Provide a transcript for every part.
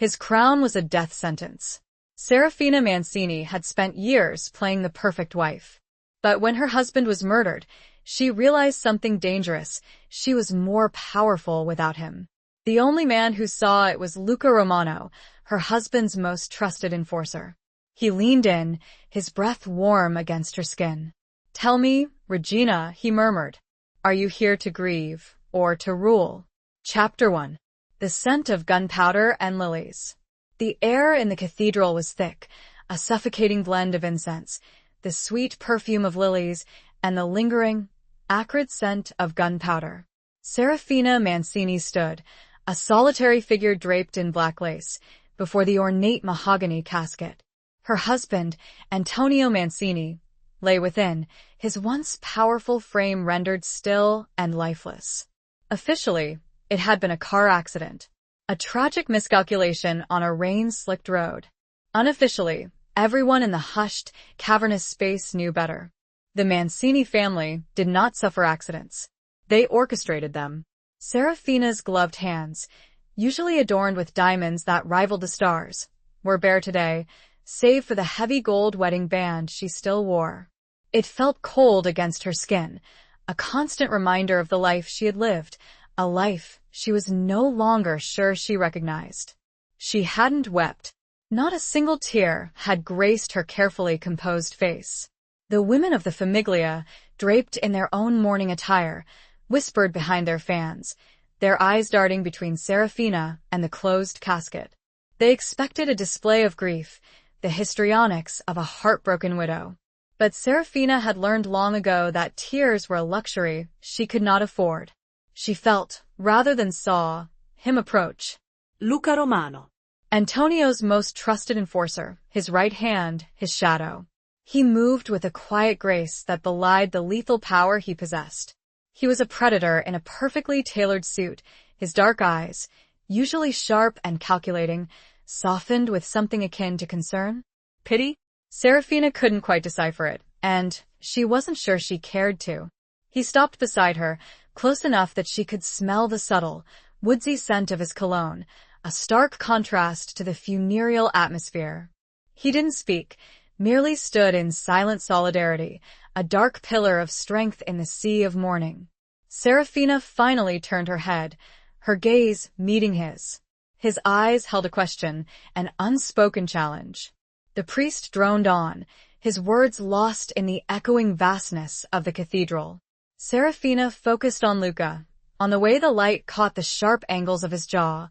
His crown was a death sentence. Serafina Mancini had spent years playing the perfect wife. But when her husband was murdered, she realized something dangerous. She was more powerful without him. The only man who saw it was Luca Romano, her husband's most trusted enforcer. He leaned in, his breath warm against her skin. "Tell me, Regina," he murmured, "are you here to grieve or to rule?" Chapter 1. The scent of gunpowder and lilies. The air in the cathedral was thick, a suffocating blend of incense, the sweet perfume of lilies, and the lingering, acrid scent of gunpowder. Serafina Mancini stood, a solitary figure draped in black lace, before the ornate mahogany casket. Her husband, Antonio Mancini, lay within, his once powerful frame rendered still and lifeless. Officially, it had been a car accident, a tragic miscalculation on a rain-slicked road. Unofficially, everyone in the hushed, cavernous space knew better. The Mancini family did not suffer accidents. They orchestrated them. Serafina's gloved hands, usually adorned with diamonds that rivaled the stars, were bare today, save for the heavy gold wedding band she still wore. It felt cold against her skin, a constant reminder of the life she had lived, a life she was no longer sure she recognized. She hadn't wept. Not a single tear had graced her carefully composed face. The women of the Famiglia, draped in their own mourning attire, whispered behind their fans, their eyes darting between Serafina and the closed casket. They expected a display of grief, the histrionics of a heartbroken widow. But Serafina had learned long ago that tears were a luxury she could not afford. She felt, rather than saw, him approach. Luca Romano. Antonio's most trusted enforcer, his right hand, his shadow. He moved with a quiet grace that belied the lethal power he possessed. He was a predator in a perfectly tailored suit, his dark eyes, usually sharp and calculating, softened with something akin to concern, pity. Serafina couldn't quite decipher it, and she wasn't sure she cared to. He stopped beside her, close enough that she could smell the subtle, woodsy scent of his cologne, a stark contrast to the funereal atmosphere. He didn't speak, merely stood in silent solidarity, a dark pillar of strength in the sea of mourning. Serafina finally turned her head, her gaze meeting his. His eyes held a question, an unspoken challenge. The priest droned on, his words lost in the echoing vastness of the cathedral. Serafina focused on Luca, on the way the light caught the sharp angles of his jaw,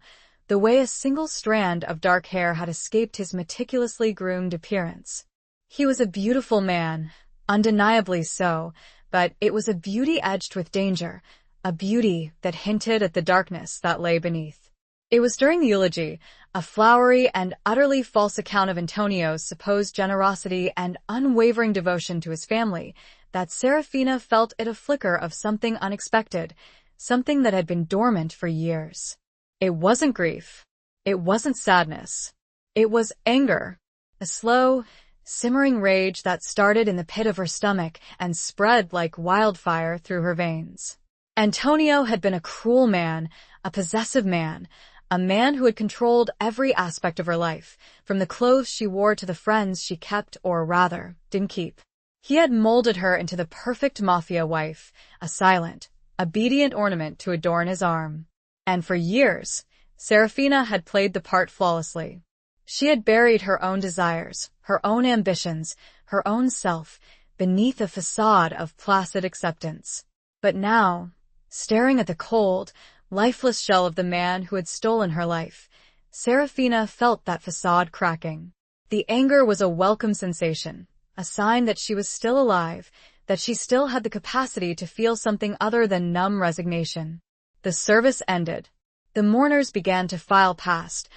the way a single strand of dark hair had escaped his meticulously groomed appearance. He was a beautiful man, undeniably so, but it was a beauty edged with danger, a beauty that hinted at the darkness that lay beneath. It was during the eulogy, a flowery and utterly false account of Antonio's supposed generosity and unwavering devotion to his family, that Serafina felt it a flicker of something unexpected, something that had been dormant for years. It wasn't grief. It wasn't sadness. It was anger, a slow, simmering rage that started in the pit of her stomach and spread like wildfire through her veins. Antonio had been a cruel man, a possessive man, a man who had controlled every aspect of her life, from the clothes she wore to the friends she kept or rather, didn't keep. He had molded her into the perfect mafia wife, a silent, obedient ornament to adorn his arm. And for years, Serafina had played the part flawlessly. She had buried her own desires, her own ambitions, her own self, beneath a facade of placid acceptance. But now, staring at the cold, lifeless shell of the man who had stolen her life, Serafina felt that facade cracking. The anger was a welcome sensation, a sign that she was still alive, that she still had the capacity to feel something other than numb resignation. The service ended. The mourners began to file past,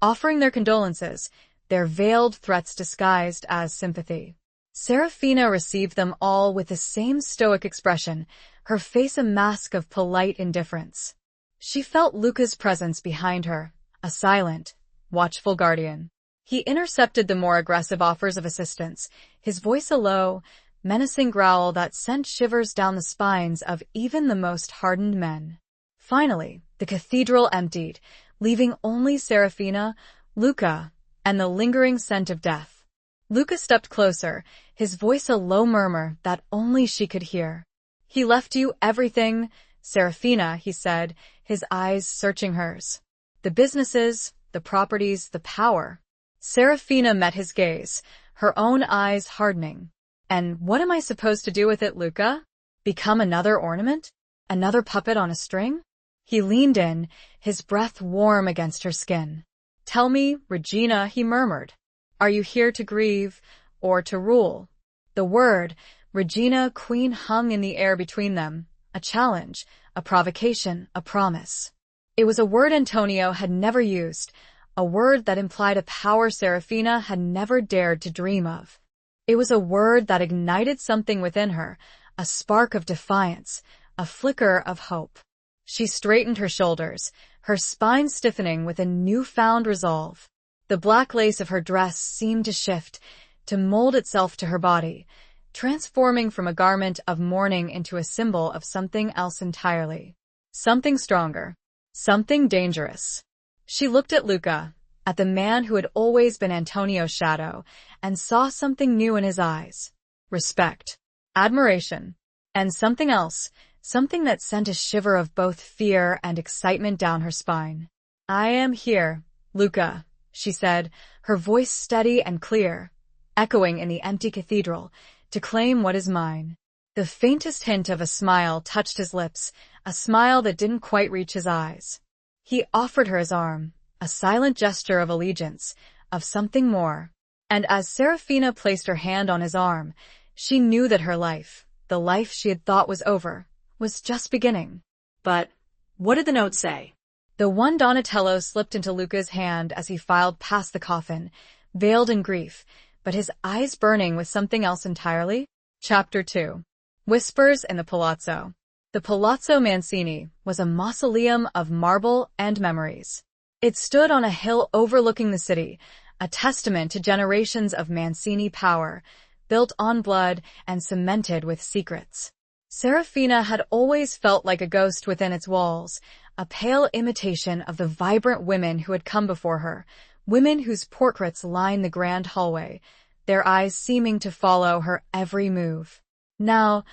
offering their condolences, their veiled threats disguised as sympathy. Serafina received them all with the same stoic expression, her face a mask of polite indifference. She felt Luca's presence behind her, a silent, watchful guardian. He intercepted the more aggressive offers of assistance, his voice a low, menacing growl that sent shivers down the spines of even the most hardened men. Finally, the cathedral emptied, leaving only Serafina, Luca, and the lingering scent of death. Luca stepped closer, his voice a low murmur that only she could hear. He left you everything, Serafina, he said, his eyes searching hers. The businesses, the properties, the power. Serafina met his gaze, her own eyes hardening. And what am I supposed to do with it, Luca? Become another ornament? Another puppet on a string? He leaned in, his breath warm against her skin. Tell me, Regina, he murmured. Are you here to grieve or to rule? The word, Regina, queen, hung in the air between them, a challenge, a provocation, a promise. It was a word Antonio had never used, a word that implied a power Serafina had never dared to dream of. It was a word that ignited something within her, a spark of defiance, a flicker of hope. She straightened her shoulders, her spine stiffening with a newfound resolve. The black lace of her dress seemed to shift, to mold itself to her body, transforming from a garment of mourning into a symbol of something else entirely. Something stronger. Something dangerous. She looked at Luca, at the man who had always been Antonio's shadow, and saw something new in his eyes. Respect. Admiration. And something else, something that sent a shiver of both fear and excitement down her spine. I am here, Luca, she said, her voice steady and clear, echoing in the empty cathedral, to claim what is mine. The faintest hint of a smile touched his lips, a smile that didn't quite reach his eyes. He offered her his arm, a silent gesture of allegiance, of something more. And as Serafina placed her hand on his arm, she knew that her life, the life she had thought was over, was just beginning. But what did the note say? The one Donatello slipped into Luca's hand as he filed past the coffin, veiled in grief, but his eyes burning with something else entirely. Chapter 2. Whispers in the Palazzo. The Palazzo Mancini was a mausoleum of marble and memories. It stood on a hill overlooking the city, a testament to generations of Mancini power, built on blood and cemented with secrets. Serafina had always felt like a ghost within its walls, a pale imitation of the vibrant women who had come before her, women whose portraits lined the grand hallway, their eyes seeming to follow her every move. Now,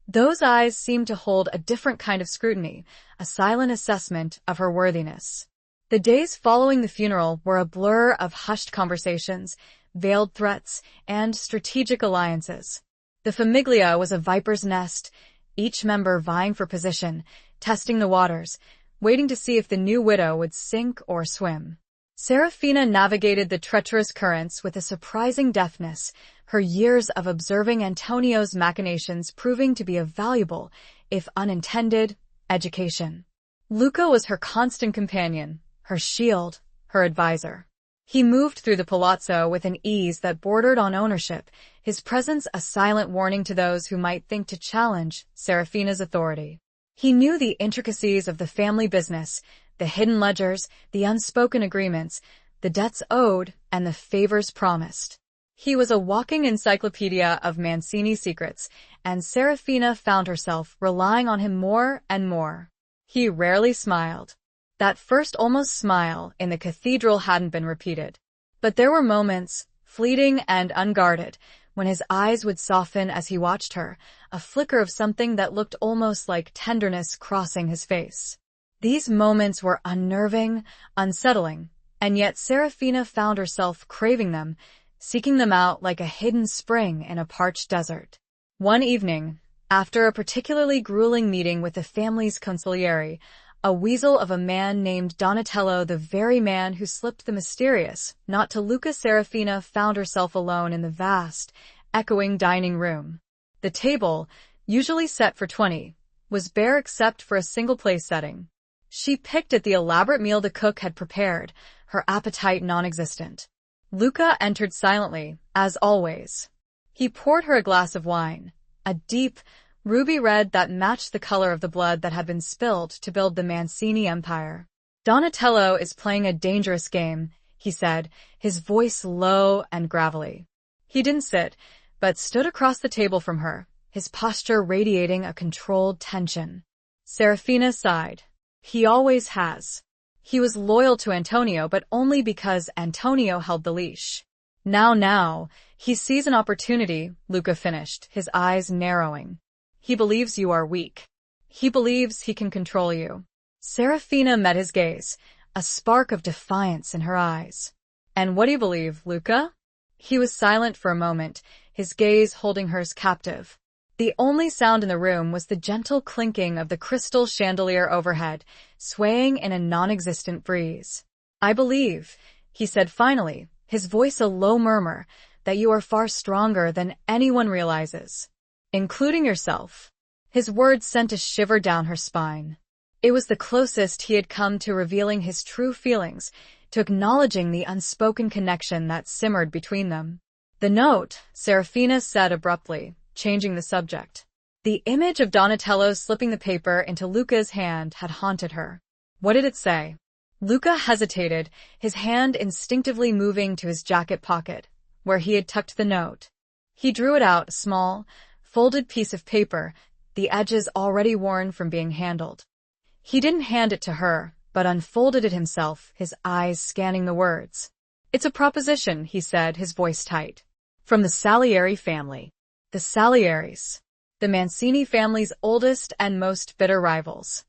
those eyes seemed to hold a different kind of scrutiny, a silent assessment of her worthiness. The days following the funeral were a blur of hushed conversations, veiled threats, and strategic alliances. The famiglia was a viper's nest, each member vying for position, testing the waters, waiting to see if the new widow would sink or swim. Serafina navigated the treacherous currents with a surprising deftness, her years of observing Antonio's machinations proving to be a valuable, if unintended, education. Luca was her constant companion, her shield, her advisor. He moved through the palazzo with an ease that bordered on ownership, his presence a silent warning to those who might think to challenge Serafina's authority. He knew the intricacies of the family business, the hidden ledgers, the unspoken agreements, the debts owed, and the favors promised. He was a walking encyclopedia of Mancini secrets, and Serafina found herself relying on him more and more. He rarely smiled. That first almost smile in the cathedral hadn't been repeated. But there were moments, fleeting and unguarded, when his eyes would soften as he watched her, a flicker of something that looked almost like tenderness crossing his face. These moments were unnerving, unsettling, and yet Serafina found herself craving them, seeking them out like a hidden spring in a parched desert. One evening, after a particularly grueling meeting with the family's consigliere, a weasel of a man named Donatello, the very man who slipped the mysterious, not to Luca, Serafina found herself alone in the vast, echoing dining room. The table, usually set for 20, was bare except for a single-place setting. She picked at the elaborate meal the cook had prepared, her appetite non-existent. Luca entered silently, as always. He poured her a glass of wine, a deep, ruby red that matched the color of the blood that had been spilled to build the Mancini Empire. Donatello is playing a dangerous game, he said, his voice low and gravelly. He didn't sit, but stood across the table from her, his posture radiating a controlled tension. Serafina sighed. He always has. He was loyal to Antonio, but only because Antonio held the leash. Now, he sees an opportunity, Luca finished, his eyes narrowing. He believes you are weak. He believes he can control you. Serafina met his gaze, a spark of defiance in her eyes. And what do you believe, Luca? He was silent for a moment, his gaze holding hers captive. The only sound in the room was the gentle clinking of the crystal chandelier overhead, swaying in a non-existent breeze. I believe, he said finally, his voice a low murmur, that you are far stronger than anyone realizes. Including yourself. His words sent a shiver down her spine. It was the closest he had come to revealing his true feelings, to acknowledging the unspoken connection that simmered between them. The note, Serafina said abruptly, changing the subject. The image of Donatello slipping the paper into Luca's hand had haunted her. What did it say? Luca hesitated, his hand instinctively moving to his jacket pocket, where he had tucked the note. He drew it out, a small, folded piece of paper, the edges already worn from being handled. He didn't hand it to her, but unfolded it himself, his eyes scanning the words. It's a proposition, he said, his voice tight. From the Salieri family. The Salieris. The Mancini family's oldest and most bitter rivals.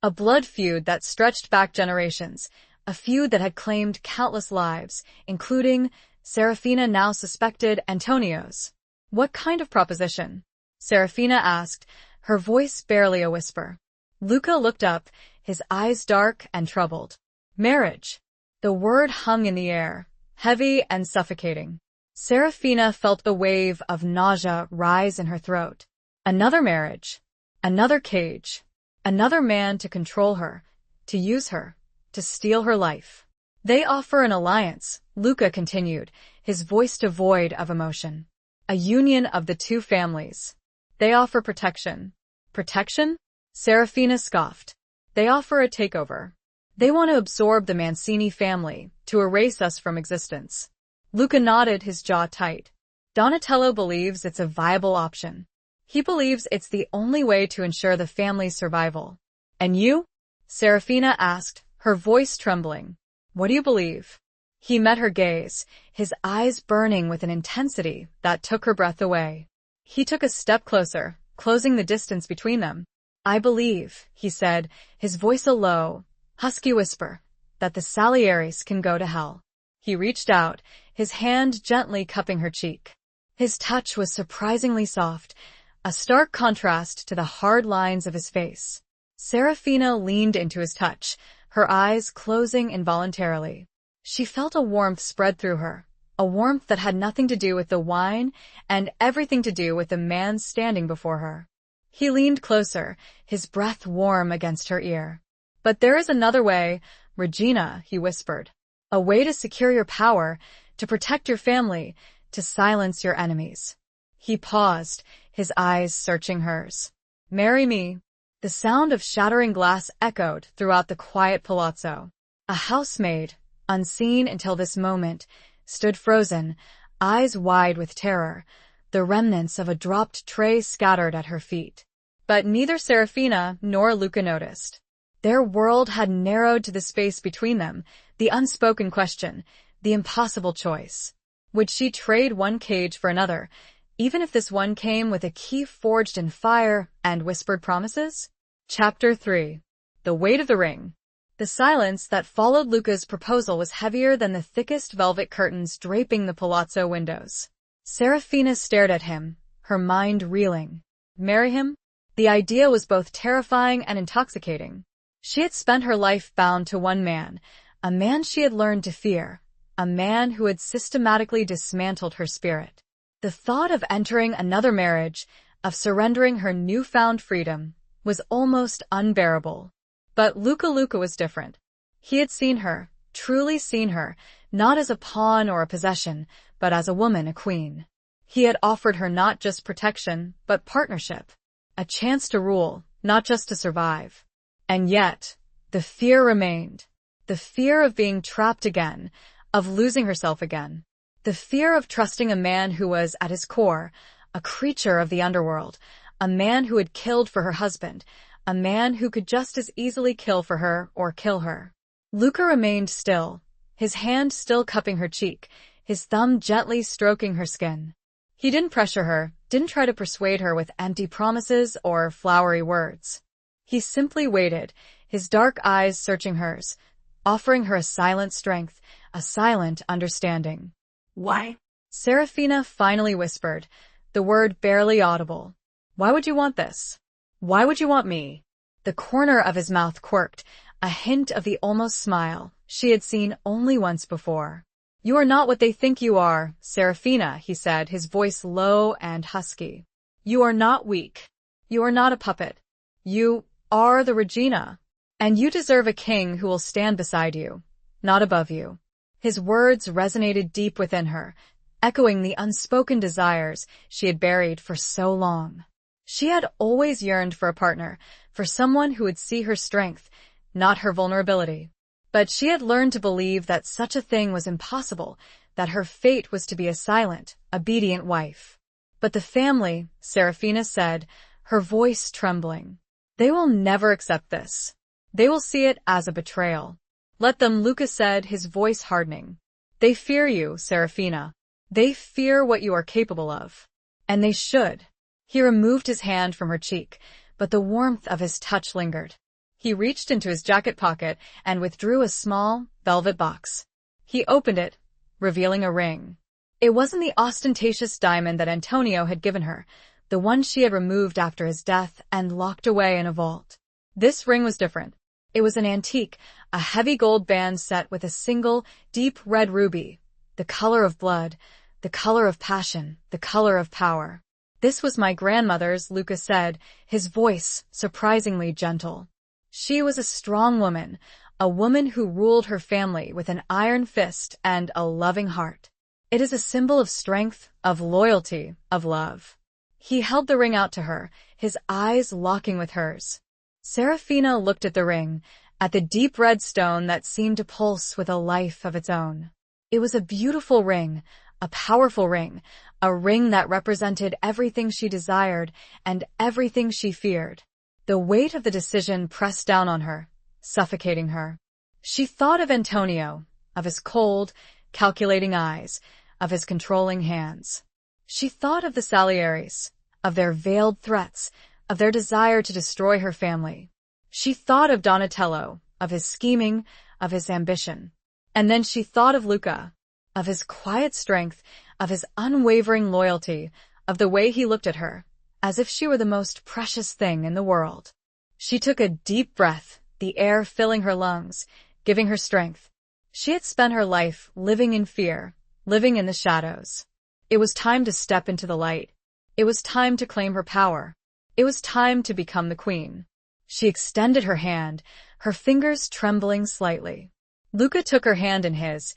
A blood feud that stretched back generations, a feud that had claimed countless lives, including, Serafina now suspected, Antonio's. What kind of proposition? Serafina asked, her voice barely a whisper. Luca looked up, his eyes dark and troubled. Marriage. The word hung in the air, heavy and suffocating. Serafina felt the wave of nausea rise in her throat. Another marriage. Another cage. Another man to control her, to use her, to steal her life. They offer an alliance, Luca continued, his voice devoid of emotion. A union of the two families. They offer protection. Protection? Serafina scoffed. They offer a takeover. They want to absorb the Mancini family, to erase us from existence. Luca nodded, his jaw tight. Donatello believes it's a viable option. He believes it's the only way to ensure the family's survival. And you? Serafina asked, her voice trembling. What do you believe? He met her gaze, his eyes burning with an intensity that took her breath away. He took a step closer, closing the distance between them. I believe, he said, his voice a low, husky whisper, that the Salieris can go to hell. He reached out, his hand gently cupping her cheek. His touch was surprisingly soft, a stark contrast to the hard lines of his face. Serafina leaned into his touch, her eyes closing involuntarily. She felt a warmth spread through her, a warmth that had nothing to do with the wine and everything to do with the man standing before her. He leaned closer, his breath warm against her ear. But there is another way, Regina, he whispered. A way to secure your power, to protect your family, to silence your enemies. He paused, his eyes searching hers. Marry me. The sound of shattering glass echoed throughout the quiet palazzo. A housemaid, unseen until this moment, stood frozen, eyes wide with terror, the remnants of a dropped tray scattered at her feet. But neither Serafina nor Luca noticed. Their world had narrowed to the space between them, the unspoken question, the impossible choice. Would she trade one cage for another, even if this one came with a key forged in fire and whispered promises? Chapter 3. The Weight of the Ring. The silence that followed Luca's proposal was heavier than the thickest velvet curtains draping the palazzo windows. Serafina stared at him, her mind reeling. Marry him? The idea was both terrifying and intoxicating. She had spent her life bound to one man, a man she had learned to fear, a man who had systematically dismantled her spirit. The thought of entering another marriage, of surrendering her newfound freedom, was almost unbearable. But Luca was different. He had seen her, truly seen her, not as a pawn or a possession, but as a woman, a queen. He had offered her not just protection, but partnership. A chance to rule, not just to survive. And yet, the fear remained. The fear of being trapped again, of losing herself again. The fear of trusting a man who was, at his core, a creature of the underworld, a man who had killed for her husband, a man who could just as easily kill for her or kill her. Luca remained still, his hand still cupping her cheek, his thumb gently stroking her skin. He didn't pressure her, didn't try to persuade her with empty promises or flowery words. He simply waited, his dark eyes searching hers, offering her a silent strength, a silent understanding. Why? Serafina finally whispered, the word barely audible. Why would you want this? Why would you want me? The corner of his mouth quirked, a hint of the almost smile she had seen only once before. You are not what they think you are, Serafina, he said, his voice low and husky. You are not weak. You are not a puppet. You are the Regina. And you deserve a king who will stand beside you, not above you. His words resonated deep within her, echoing the unspoken desires she had buried for so long. She had always yearned for a partner, for someone who would see her strength, not her vulnerability. But she had learned to believe that such a thing was impossible, that her fate was to be a silent, obedient wife. But the family, Serafina said, her voice trembling. They will never accept this. They will see it as a betrayal. Let them, Luca said, his voice hardening. They fear you, Serafina. They fear what you are capable of. And they should. He removed his hand from her cheek, but the warmth of his touch lingered. He reached into his jacket pocket and withdrew a small, velvet box. He opened it, revealing a ring. It wasn't the ostentatious diamond that Antonio had given her, the one she had removed after his death and locked away in a vault. This ring was different. It was an antique, a heavy gold band set with a single, deep red ruby, the color of blood, the color of passion, the color of power. This was my grandmother's, Luca said, his voice surprisingly gentle. She was a strong woman, a woman who ruled her family with an iron fist and a loving heart. It is a symbol of strength, of loyalty, of love. He held the ring out to her, his eyes locking with hers. Serafina looked at the ring, at the deep red stone that seemed to pulse with a life of its own. It was a beautiful ring, a powerful ring, a ring that represented everything she desired and everything she feared. The weight of the decision pressed down on her, suffocating her. She thought of Antonio, of his cold, calculating eyes, of his controlling hands. She thought of the Salieris, of their veiled threats, of their desire to destroy her family. She thought of Donatello, of his scheming, of his ambition. And then she thought of Luca, of his quiet strength, of his unwavering loyalty, of the way he looked at her, as if she were the most precious thing in the world. She took a deep breath, the air filling her lungs, giving her strength. She had spent her life living in fear, living in the shadows. It was time to step into the light. It was time to claim her power. It was time to become the queen. She extended her hand, her fingers trembling slightly. Luca took her hand in his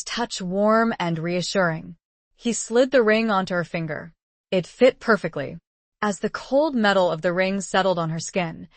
touch warm and reassuring. He slid the ring onto her finger. It fit perfectly. As the cold metal of the ring settled on her skin,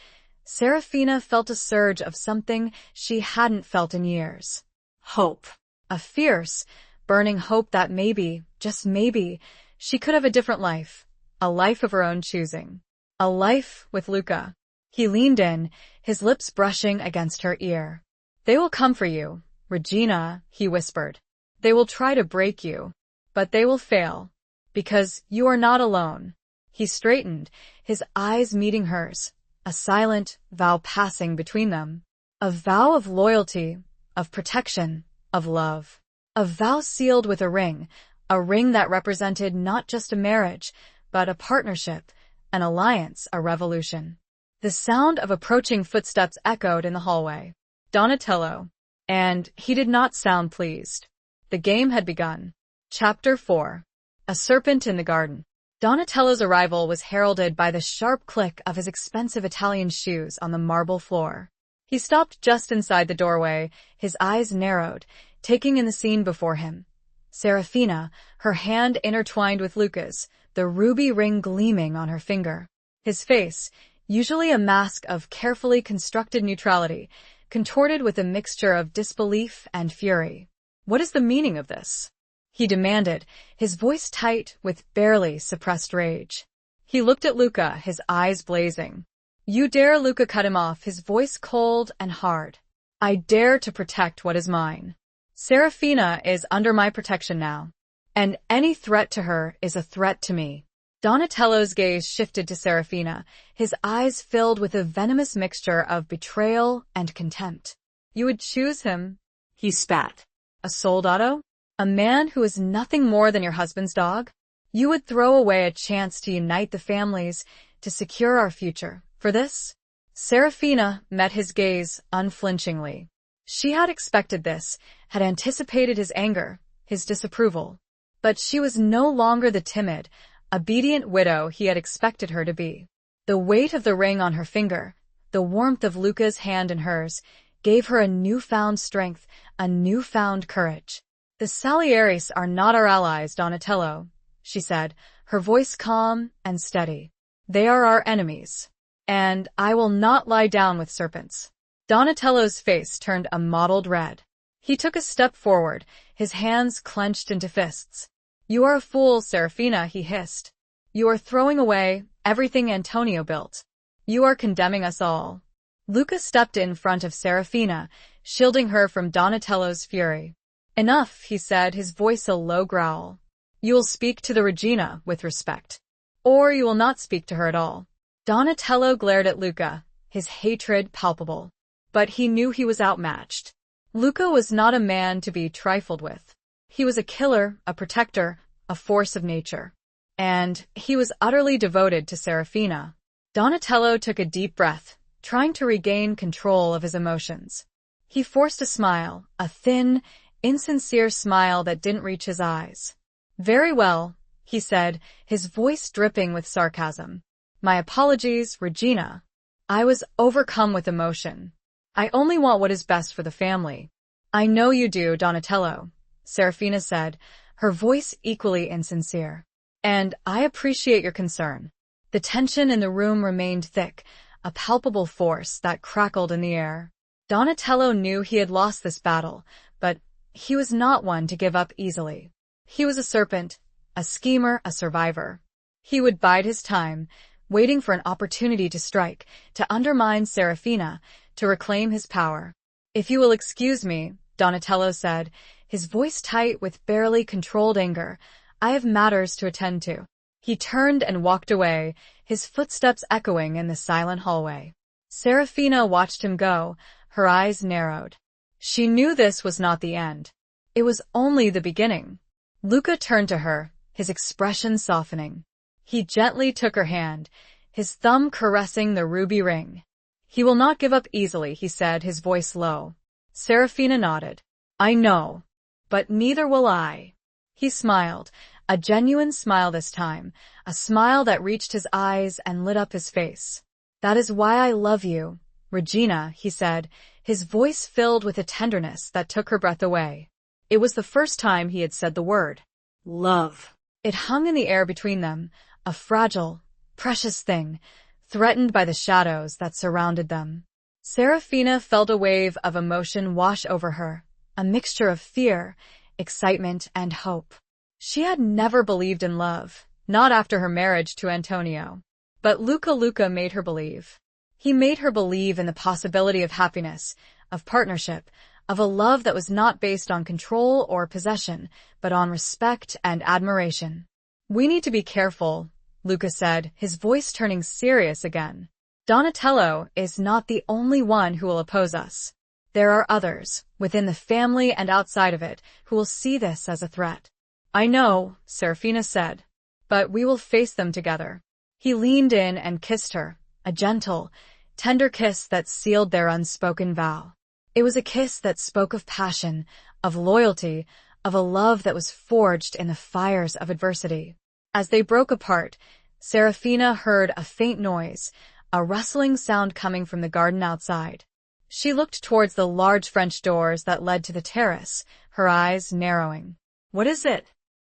Serafina felt a surge of something she hadn't felt in years. Hope. A fierce, burning hope that maybe, just maybe, she could have a different life. A life of her own choosing. A life with Luca. He leaned in, his lips brushing against her ear. They will come for you, Regina, he whispered. They will try to break you, but they will fail. Because you are not alone. He straightened, his eyes meeting hers, a silent vow passing between them. A vow of loyalty, of protection, of love. A vow sealed with a ring that represented not just a marriage, but a partnership, an alliance, a revolution. The sound of approaching footsteps echoed in the hallway. Donatello. And he did not sound pleased. The game had begun. Chapter 4. A Serpent in the Garden. Donatello's arrival was heralded by the sharp click of his expensive Italian shoes on the marble floor. He stopped just inside the doorway, his eyes narrowed, taking in the scene before him. Serafina, her hand intertwined with Luca's, the ruby ring gleaming on her finger. His face, usually a mask of carefully constructed neutrality, contorted with a mixture of disbelief and fury. What is the meaning of this? He demanded, his voice tight with barely suppressed rage. He looked at Luca, his eyes blazing. You dare? Luca cut him off, his voice cold and hard. I dare to protect what is mine. Serafina is under my protection now, and any threat to her is a threat to me. Donatello's gaze shifted to Serafina, his eyes filled with a venomous mixture of betrayal and contempt. You would choose him, he spat. A soldado? A man who is nothing more than your husband's dog? You would throw away a chance to unite the families, to secure our future, for this? Serafina met his gaze unflinchingly. She had expected this, had anticipated his anger, his disapproval. But she was no longer the timid, obedient widow he had expected her to be. The weight of the ring on her finger, the warmth of Luca's hand in hers, gave her a newfound strength, a newfound courage. The Salieris are not our allies, Donatello, she said, her voice calm and steady. They are our enemies. And I will not lie down with serpents. Donatello's face turned a mottled red. He took a step forward, his hands clenched into fists. You are a fool, Serafina, he hissed. You are throwing away everything Antonio built. You are condemning us all. Luca stepped in front of Serafina, shielding her from Donatello's fury. Enough, he said, his voice a low growl. You will speak to the Regina with respect. Or you will not speak to her at all. Donatello glared at Luca, his hatred palpable. But he knew he was outmatched. Luca was not a man to be trifled with. He was a killer, a protector, a force of nature. And he was utterly devoted to Serafina. Donatello took a deep breath, trying to regain control of his emotions. He forced a smile, a thin, insincere smile that didn't reach his eyes. Very well, he said, his voice dripping with sarcasm. My apologies, Regina. I was overcome with emotion. I only want what is best for the family. I know you do, Donatello, Serafina said, her voice equally insincere. And I appreciate your concern. The tension in the room remained thick, a palpable force that crackled in the air. Donatello knew he had lost this battle, but he was not one to give up easily. He was a serpent, a schemer, a survivor. He would bide his time, waiting for an opportunity to strike, to undermine Serafina, to reclaim his power. If you will excuse me, Donatello said, his voice tight with barely controlled anger, I have matters to attend to. He turned and walked away, his footsteps echoing in the silent hallway. Serafina watched him go, her eyes narrowed. She knew this was not the end. It was only the beginning. Luca turned to her, his expression softening. He gently took her hand, his thumb caressing the ruby ring. He will not give up easily, he said, his voice low. Serafina nodded. I know. But neither will I. He smiled, a genuine smile this time, a smile that reached his eyes and lit up his face. That is why I love you, Regina, he said, his voice filled with a tenderness that took her breath away. It was the first time he had said the word. Love. It hung in the air between them, a fragile, precious thing, threatened by the shadows that surrounded them. Serafina felt a wave of emotion wash over her, a mixture of fear, excitement, and hope. She had never believed in love, not after her marriage to Antonio. But Luca made her believe. He made her believe in the possibility of happiness, of partnership, of a love that was not based on control or possession, but on respect and admiration. We need to be careful, Luca said, his voice turning serious again. Donatello is not the only one who will oppose us. There are others, within the family and outside of it, who will see this as a threat. I know, Serafina said, but we will face them together. He leaned in and kissed her, a gentle, tender kiss that sealed their unspoken vow. It was a kiss that spoke of passion, of loyalty, of a love that was forged in the fires of adversity. As they broke apart, Serafina heard a faint noise, a rustling sound coming from the garden outside. She looked towards the large French doors that led to the terrace, her eyes narrowing. What is it?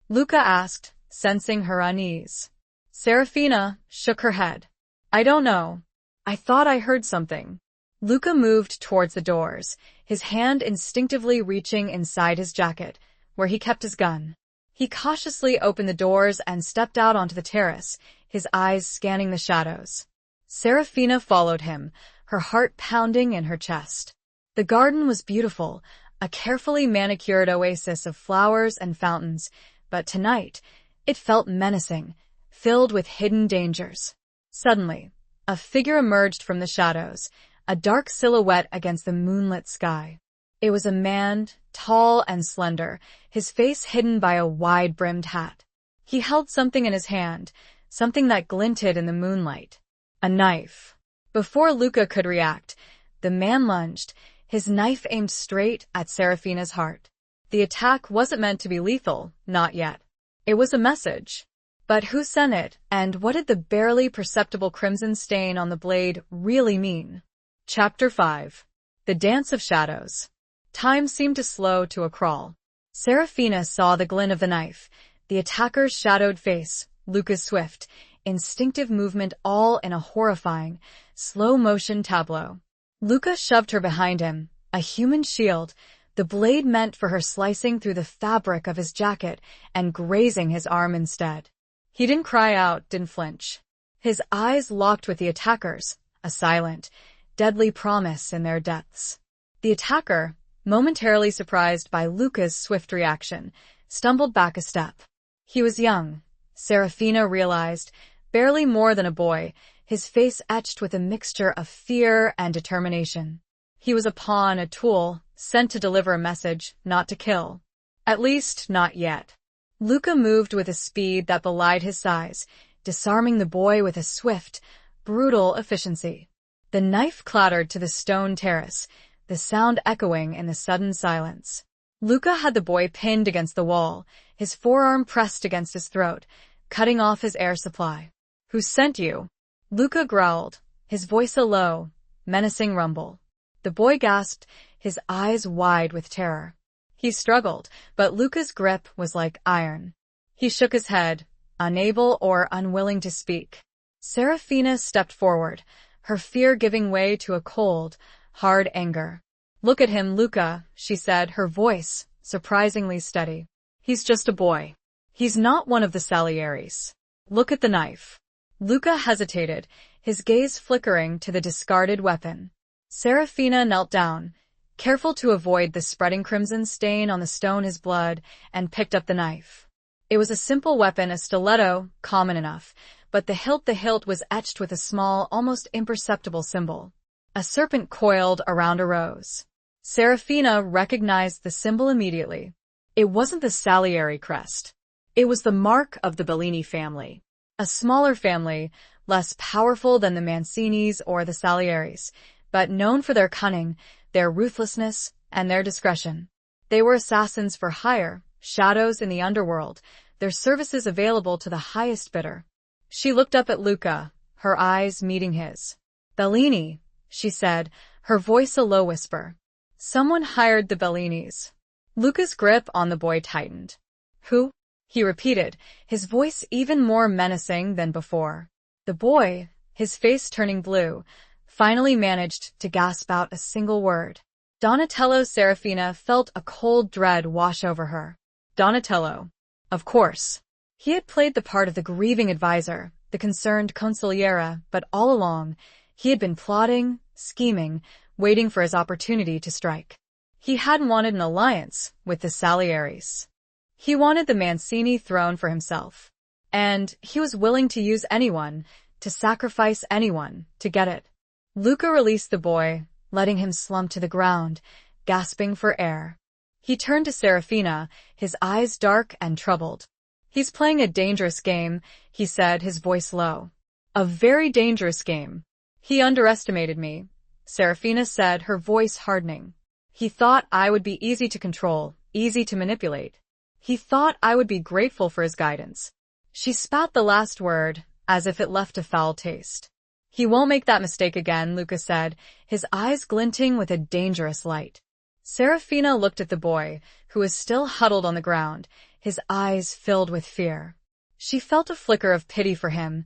Luca asked, sensing her unease. Serafina shook her head. I don't know. I thought I heard something. Luca moved towards the doors, his hand instinctively reaching inside his jacket, where he kept his gun. He cautiously opened the doors and stepped out onto the terrace, his eyes scanning the shadows. Serafina followed him, her heart pounding in her chest. The garden was beautiful, a carefully manicured oasis of flowers and fountains, but tonight, it felt menacing, filled with hidden dangers. Suddenly, a figure emerged from the shadows, a dark silhouette against the moonlit sky. It was a man, tall and slender, his face hidden by a wide-brimmed hat. He held something in his hand, something that glinted in the moonlight. A knife. Before Luca could react, the man lunged, his knife aimed straight at Serafina's heart. The attack wasn't meant to be lethal, not yet. It was a message. But who sent it, and what did the barely perceptible crimson stain on the blade really mean? Chapter 5. The Dance of Shadows. Time seemed to slow to a crawl. Serafina saw the glint of the knife, the attacker's shadowed face, Luca's swift, instinctive movement, all in a horrifying, slow-motion tableau. Luca shoved her behind him, a human shield, the blade meant for her slicing through the fabric of his jacket and grazing his arm instead. He didn't cry out, didn't flinch. His eyes locked with the attacker's, a silent, deadly promise in their depths. The attacker, momentarily surprised by Luca's swift reaction, stumbled back a step. He was young, Serafina realized, barely more than a boy, his face etched with a mixture of fear and determination. He was a pawn, a tool, sent to deliver a message, not to kill. At least, not yet. Luca moved with a speed that belied his size, disarming the boy with a swift, brutal efficiency. The knife clattered to the stone terrace, the sound echoing in the sudden silence. Luca had the boy pinned against the wall, his forearm pressed against his throat, cutting off his air supply. "Who sent you?" Luca growled, his voice a low, menacing rumble. The boy gasped, his eyes wide with terror. He struggled, but Luca's grip was like iron. He shook his head, unable or unwilling to speak. Serafina stepped forward, her fear giving way to a cold, hard anger. "Look at him, Luca," she said, her voice surprisingly steady. "He's just a boy. He's not one of the Salieris. Look at the knife." Luca hesitated, his gaze flickering to the discarded weapon. Serafina knelt down, careful to avoid the spreading crimson stain on the stone his blood, and picked up the knife. It was a simple weapon, a stiletto, common enough, but the hilt was etched with a small, almost imperceptible symbol. A serpent coiled around a rose. Serafina recognized the symbol immediately. It wasn't the Salieri crest. It was the mark of the Bellini family. A smaller family, less powerful than the Mancinis or the Salieris, but known for their cunning, their ruthlessness, and their discretion. They were assassins for hire, shadows in the underworld, their services available to the highest bidder. She looked up at Luca, her eyes meeting his. "Bellini," she said, her voice a low whisper. "Someone hired the Bellinis." Luca's grip on the boy tightened. "Who?" he repeated, his voice even more menacing than before. The boy, his face turning blue, finally managed to gasp out a single word. "Donatello." Serafina felt a cold dread wash over her. Donatello. Of course. He had played the part of the grieving advisor, the concerned consigliera, but all along, he had been plotting, scheming, waiting for his opportunity to strike. He hadn't wanted an alliance with the Salieris. He wanted the Mancini throne for himself. And he was willing to use anyone, to sacrifice anyone, to get it. Luca released the boy, letting him slump to the ground, gasping for air. He turned to Serafina, his eyes dark and troubled. "He's playing a dangerous game," he said, his voice low. "A very dangerous game. He underestimated me," Serafina said, her voice hardening. "He thought I would be easy to control, easy to manipulate. He thought I would be grateful for his guidance." She spat the last word, as if it left a foul taste. "He won't make that mistake again," Luca said, his eyes glinting with a dangerous light. Serafina looked at the boy, who was still huddled on the ground, his eyes filled with fear. She felt a flicker of pity for him,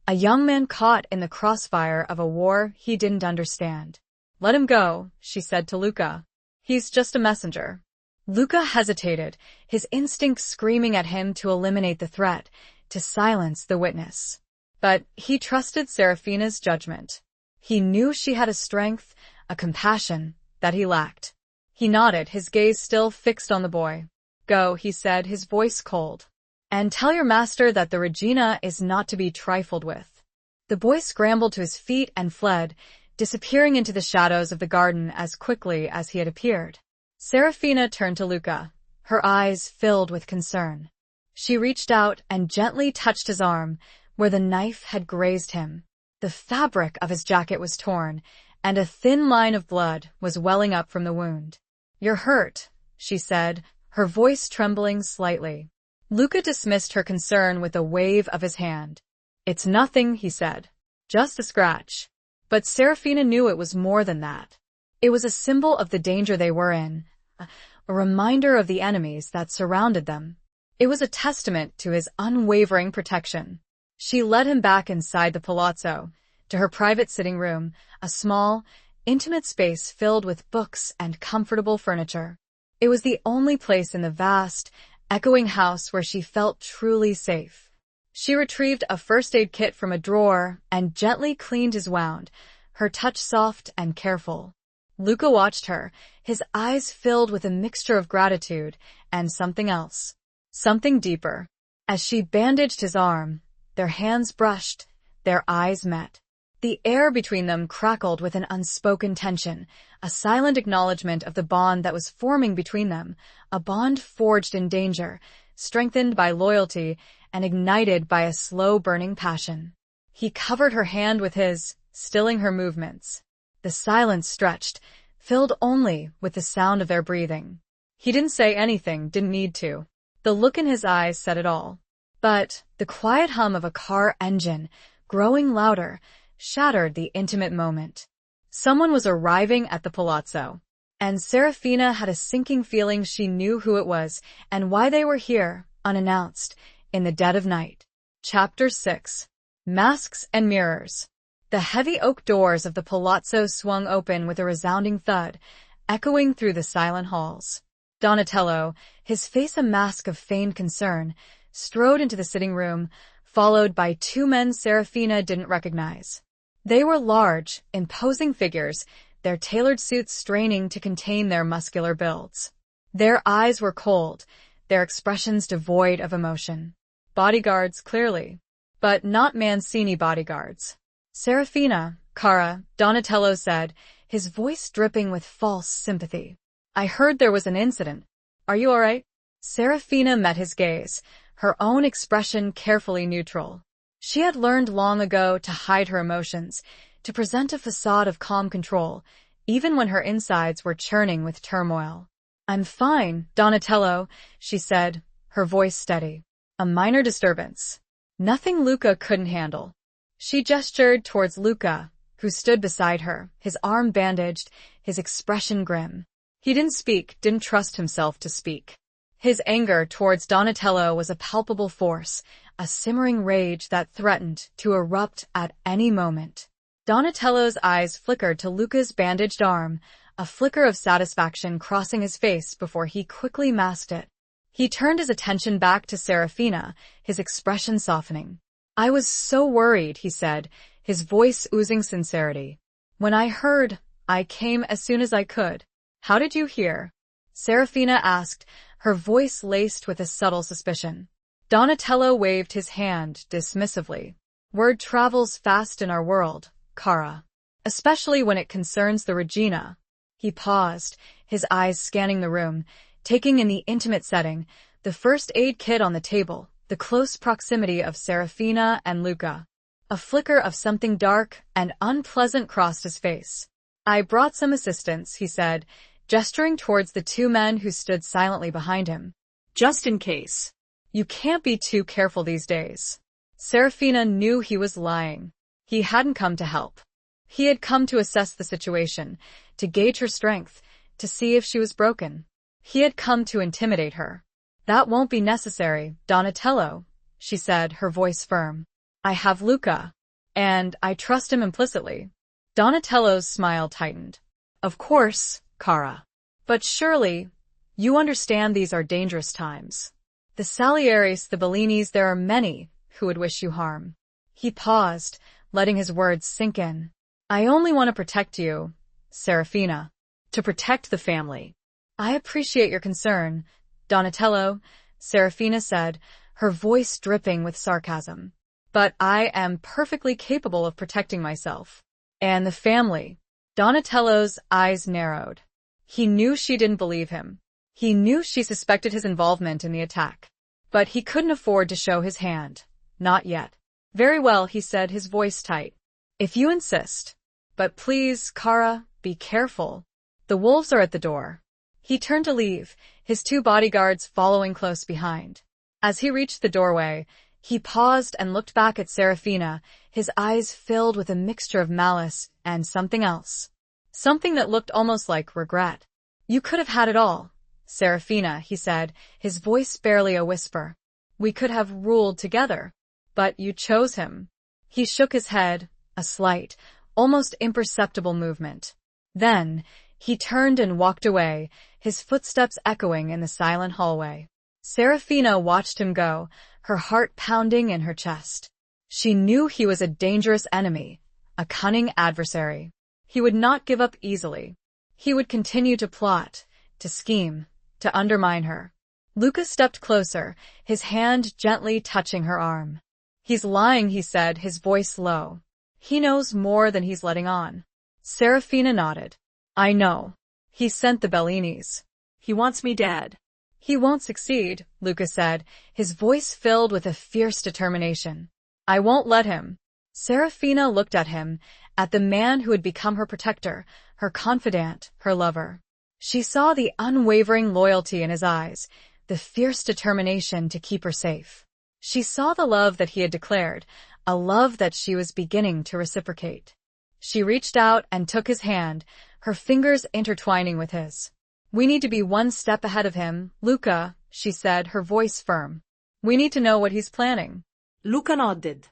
a young man caught in the crossfire of a war he didn't understand. "Let him go," she said to Luca. "He's just a messenger." Luca hesitated, his instincts screaming at him to eliminate the threat, to silence the witness. But he trusted Serafina's judgment. He knew she had a strength, a compassion, that he lacked. He nodded, his gaze still fixed on the boy. "Go," he said, his voice cold. "And tell your master that the Regina is not to be trifled with." The boy scrambled to his feet and fled, disappearing into the shadows of the garden as quickly as he had appeared. Serafina turned to Luca, her eyes filled with concern. She reached out and gently touched his arm, where the knife had grazed him. The fabric of his jacket was torn, and a thin line of blood was welling up from the wound. "You're hurt," she said, her voice trembling slightly. Luca dismissed her concern with a wave of his hand. "It's nothing," he said. "Just a scratch." But Serafina knew it was more than that. It was a symbol of the danger they were in, a reminder of the enemies that surrounded them. It was a testament to his unwavering protection. She led him back inside the palazzo, to her private sitting room, a small, intimate space filled with books and comfortable furniture. It was the only place in the vast, echoing house where she felt truly safe. She retrieved a first aid kit from a drawer and gently cleaned his wound, her touch soft and careful. Luca watched her, his eyes filled with a mixture of gratitude and something else. Something deeper. As she bandaged his arm, their hands brushed, their eyes met. The air between them crackled with an unspoken tension, a silent acknowledgement of the bond that was forming between them, a bond forged in danger, strengthened by loyalty, and ignited by a slow-burning passion. He covered her hand with his, stilling her movements. The silence stretched, filled only with the sound of their breathing. He didn't say anything, didn't need to. The look in his eyes said it all. But the quiet hum of a car engine, growing louder, shattered the intimate moment. Someone was arriving at the palazzo, and Serafina had a sinking feeling she knew who it was and why they were here, unannounced, in the dead of night. Chapter 6. Masks and Mirrors. The heavy oak doors of the palazzo swung open with a resounding thud, echoing through the silent halls. Donatello, his face a mask of feigned concern, strode into the sitting room, followed by two men Serafina didn't recognize. They were large, imposing figures, their tailored suits straining to contain their muscular builds. Their eyes were cold, their expressions devoid of emotion. Bodyguards, clearly. But not Mancini bodyguards. "Serafina, Cara," Donatello said, his voice dripping with false sympathy. "I heard there was an incident. Are you all right?" Serafina met his gaze, her own expression carefully neutral. She had learned long ago to hide her emotions, to present a facade of calm control, even when her insides were churning with turmoil. "I'm fine, Donatello," she said, her voice steady. "A minor disturbance. Nothing Luca couldn't handle." She gestured towards Luca, who stood beside her, his arm bandaged, his expression grim. He didn't speak, didn't trust himself to speak. His anger towards Donatello was a palpable force, a simmering rage that threatened to erupt at any moment. Donatello's eyes flickered to Luca's bandaged arm, a flicker of satisfaction crossing his face before he quickly masked it. He turned his attention back to Serafina, his expression softening. "I was so worried," he said, his voice oozing sincerity. "When I heard, I came as soon as I could." "How did you hear?" Serafina asked, her voice laced with a subtle suspicion. Donatello waved his hand dismissively. "Word travels fast in our world, Cara. Especially when it concerns the Regina." He paused, his eyes scanning the room, taking in the intimate setting, the first aid kit on the table, the close proximity of Serafina and Luca. A flicker of something dark and unpleasant crossed his face. "I brought some assistance," he said, gesturing towards the two men who stood silently behind him. "Just in case. You can't be too careful these days." Serafina knew he was lying. He hadn't come to help. He had come to assess the situation, to gauge her strength, to see if she was broken. He had come to intimidate her. "That won't be necessary, Donatello," she said, her voice firm. "I have Luca, and I trust him implicitly." Donatello's smile tightened. "Of course, Cara. But surely, you understand these are dangerous times. The Salieris, the Bellinis, there are many who would wish you harm." He paused, letting his words sink in. "I only want to protect you, Serafina." To protect the family. I appreciate your concern, Donatello, Serafina said, her voice dripping with sarcasm. But I am perfectly capable of protecting myself. And the family. Donatello's eyes narrowed. He knew she didn't believe him. He knew she suspected his involvement in the attack. But he couldn't afford to show his hand. Not yet. Very well, he said, his voice tight. If you insist. But please, Kara, be careful. The wolves are at the door. He turned to leave, his 2 bodyguards following close behind. As he reached the doorway, he paused and looked back at Serafina, his eyes filled with a mixture of malice and something else. Something that looked almost like regret. You could have had it all, Serafina, he said, his voice barely a whisper. We could have ruled together. But you chose him. He shook his head, a slight, almost imperceptible movement. Then, he turned and walked away, his footsteps echoing in the silent hallway. Serafina watched him go, her heart pounding in her chest. She knew he was a dangerous enemy, a cunning adversary. He would not give up easily. He would continue to plot, to scheme, to undermine her. Lucas stepped closer, his hand gently touching her arm. He's lying, he said, his voice low. He knows more than he's letting on. Serafina nodded. I know. He sent the Bellinis. He wants me dead. He won't succeed, Lucas said, his voice filled with a fierce determination. I won't let him. Serafina looked at him, at the man who had become her protector, her confidant, her lover. She saw the unwavering loyalty in his eyes, the fierce determination to keep her safe. She saw the love that he had declared, a love that she was beginning to reciprocate. She reached out and took his hand, her fingers intertwining with his. We need to be one step ahead of him, Luca, she said, her voice firm. We need to know what he's planning. Luca nodded.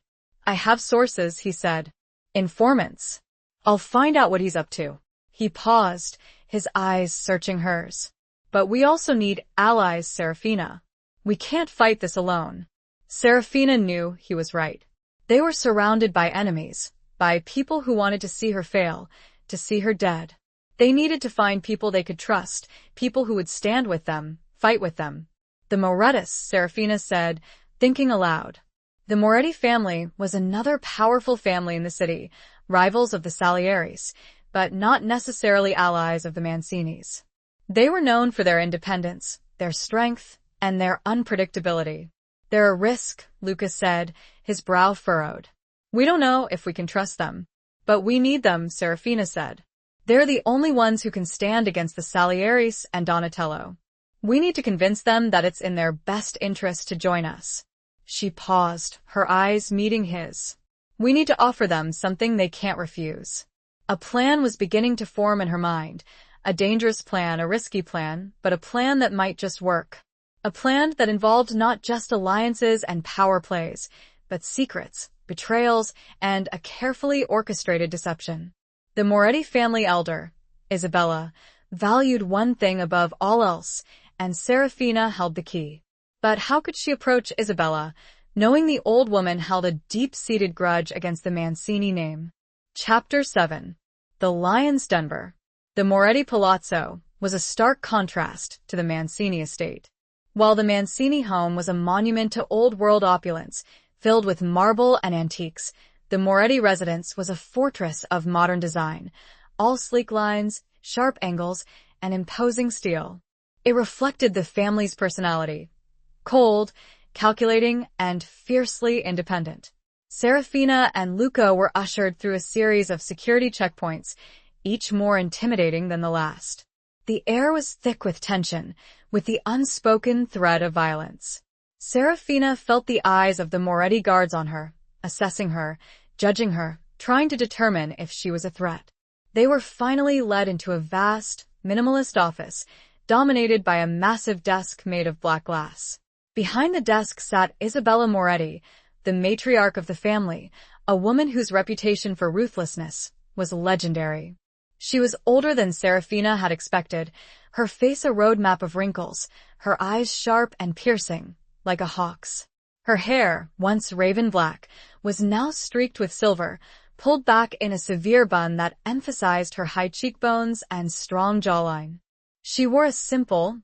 I have sources, he said. Informants. I'll find out what he's up to. He paused, his eyes searching hers. But we also need allies, Serafina. We can't fight this alone. Serafina knew he was right. They were surrounded by enemies, by people who wanted to see her fail, to see her dead. They needed to find people they could trust, people who would stand with them, fight with them. The Morettis, Serafina said, thinking aloud. The Moretti family was another powerful family in the city, rivals of the Salieris, but not necessarily allies of the Mancinis. They were known for their independence, their strength, and their unpredictability. They're a risk, Lucas said, his brow furrowed. We don't know if we can trust them. But we need them, Serafina said. They're the only ones who can stand against the Salieris and Donatello. We need to convince them that it's in their best interest to join us. She paused, her eyes meeting his. We need to offer them something they can't refuse. A plan was beginning to form in her mind. A dangerous plan, a risky plan, but a plan that might just work. A plan that involved not just alliances and power plays, but secrets, betrayals, and a carefully orchestrated deception. The Moretti family elder, Isabella, valued one thing above all else, and Serafina held the key. But how could she approach Isabella, knowing the old woman held a deep-seated grudge against the Mancini name? Chapter 7. The Lion's Denver. The Moretti Palazzo was a stark contrast to the Mancini estate. While the Mancini home was a monument to old-world opulence, filled with marble and antiques, the Moretti residence was a fortress of modern design, all sleek lines, sharp angles, and imposing steel. It reflected the family's personality, cold, calculating, and fiercely independent. Serafina and Luca were ushered through a series of security checkpoints, each more intimidating than the last. The air was thick with tension, with the unspoken threat of violence. Serafina felt the eyes of the Moretti guards on her, assessing her, judging her, trying to determine if she was a threat. They were finally led into a vast, minimalist office, dominated by a massive desk made of black glass. Behind the desk sat Isabella Moretti, the matriarch of the family, a woman whose reputation for ruthlessness was legendary. She was older than Serafina had expected, her face a roadmap of wrinkles, her eyes sharp and piercing, like a hawk's. Her hair, once raven black, was now streaked with silver, pulled back in a severe bun that emphasized her high cheekbones and strong jawline. She wore a simple,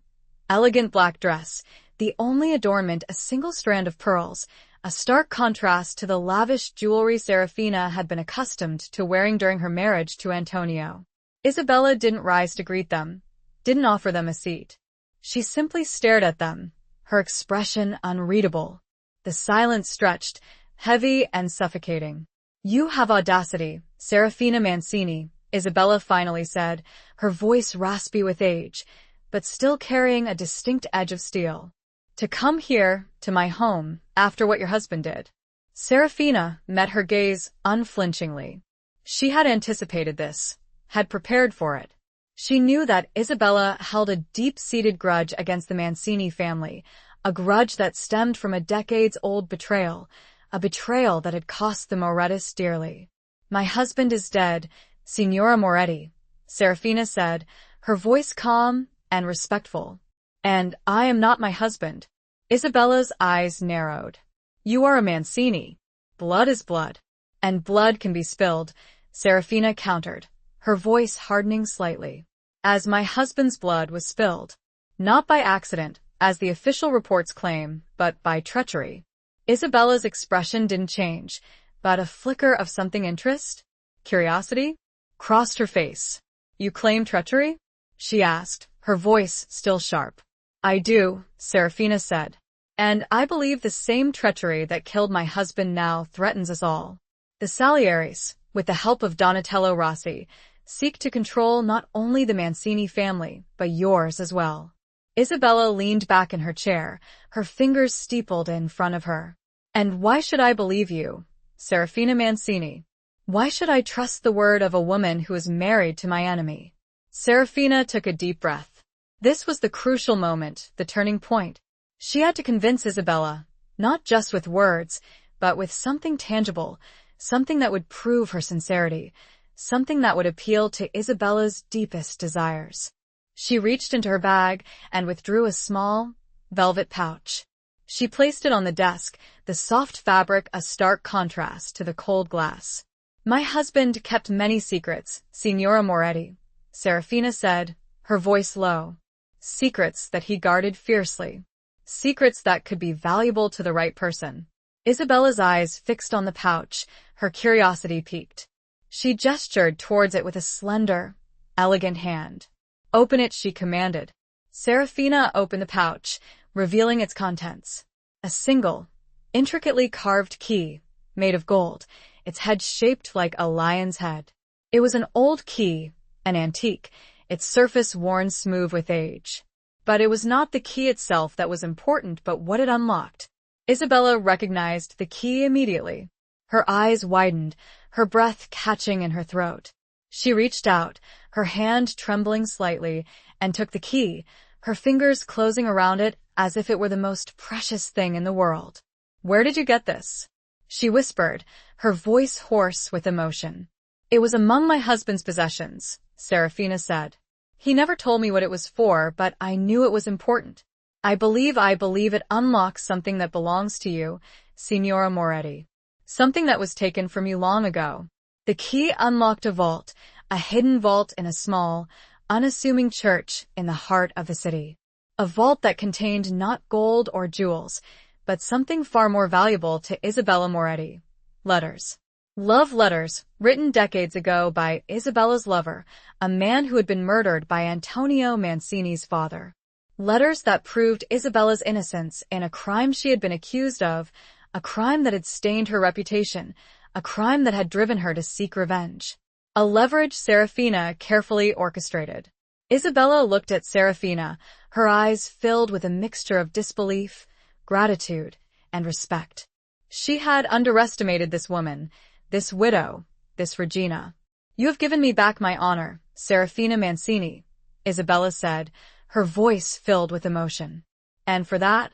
elegant black dress, the only adornment a single strand of pearls, a stark contrast to the lavish jewelry Serafina had been accustomed to wearing during her marriage to Antonio. Isabella didn't rise to greet them, didn't offer them a seat. She simply stared at them, her expression unreadable. The silence stretched, heavy and suffocating. "You have audacity, Serafina Mancini," Isabella finally said, her voice raspy with age, but still carrying a distinct edge of steel. "To come here, to my home, after what your husband did." Serafina met her gaze unflinchingly. She had anticipated this, had prepared for it. She knew that Isabella held a deep-seated grudge against the Mancini family, a grudge that stemmed from a decades-old betrayal, a betrayal that had cost the Morettis dearly. "My husband is dead, Signora Moretti," Serafina said, her voice calm and respectful. "And I am not my husband." Isabella's eyes narrowed. "You are a Mancini. Blood is blood. And blood can be spilled," Serafina countered, her voice hardening slightly. "As my husband's blood was spilled. Not by accident, as the official reports claim, but by treachery." Isabella's expression didn't change, but a flicker of something interest, curiosity, crossed her face. "You claim treachery?" she asked, her voice still sharp. "I do," Serafina said. "And I believe the same treachery that killed my husband now threatens us all. The Salieris, with the help of Donatello Rossi, seek to control not only the Mancini family, but yours as well." Isabella leaned back in her chair, her fingers steepled in front of her. "And why should I believe you, Serafina Mancini? Why should I trust the word of a woman who is married to my enemy?" Serafina took a deep breath. This was the crucial moment, the turning point. She had to convince Isabella, not just with words, but with something tangible, something that would prove her sincerity, something that would appeal to Isabella's deepest desires. She reached into her bag and withdrew a small, velvet pouch. She placed it on the desk, the soft fabric a stark contrast to the cold glass. "My husband kept many secrets, Signora Moretti," Serafina said, her voice low. "Secrets that he guarded fiercely. Secrets that could be valuable to the right person." Isabella's eyes fixed on the pouch, her curiosity piqued. She gestured towards it with a slender, elegant hand. "Open it," she commanded. Serafina opened the pouch, revealing its contents. A single, intricately carved key, made of gold, its head shaped like a lion's head. It was an old key, an antique, its surface worn smooth with age. But it was not the key itself that was important, but what it unlocked. Isabella recognized the key immediately. Her eyes widened, her breath catching in her throat. She reached out, her hand trembling slightly, and took the key, her fingers closing around it as if it were the most precious thing in the world. "Where did you get this?" she whispered, her voice hoarse with emotion. "It was among my husband's possessions," Serafina said. "He never told me what it was for, but I knew it was important. I believe it unlocks something that belongs to you, Signora Moretti. Something that was taken from you long ago." The key unlocked a vault, a hidden vault in a small, unassuming church in the heart of the city. A vault that contained not gold or jewels, but something far more valuable to Isabella Moretti. Letters. Love letters, written decades ago by Isabella's lover, a man who had been murdered by Antonio Mancini's father. Letters that proved Isabella's innocence in a crime she had been accused of, a crime that had stained her reputation, a crime that had driven her to seek revenge. A leverage Serafina carefully orchestrated. Isabella looked at Serafina, her eyes filled with a mixture of disbelief, gratitude, and respect. She had underestimated this woman, this widow, this Regina. "You have given me back my honor, Serafina Mancini," Isabella said, her voice filled with emotion. "And for that,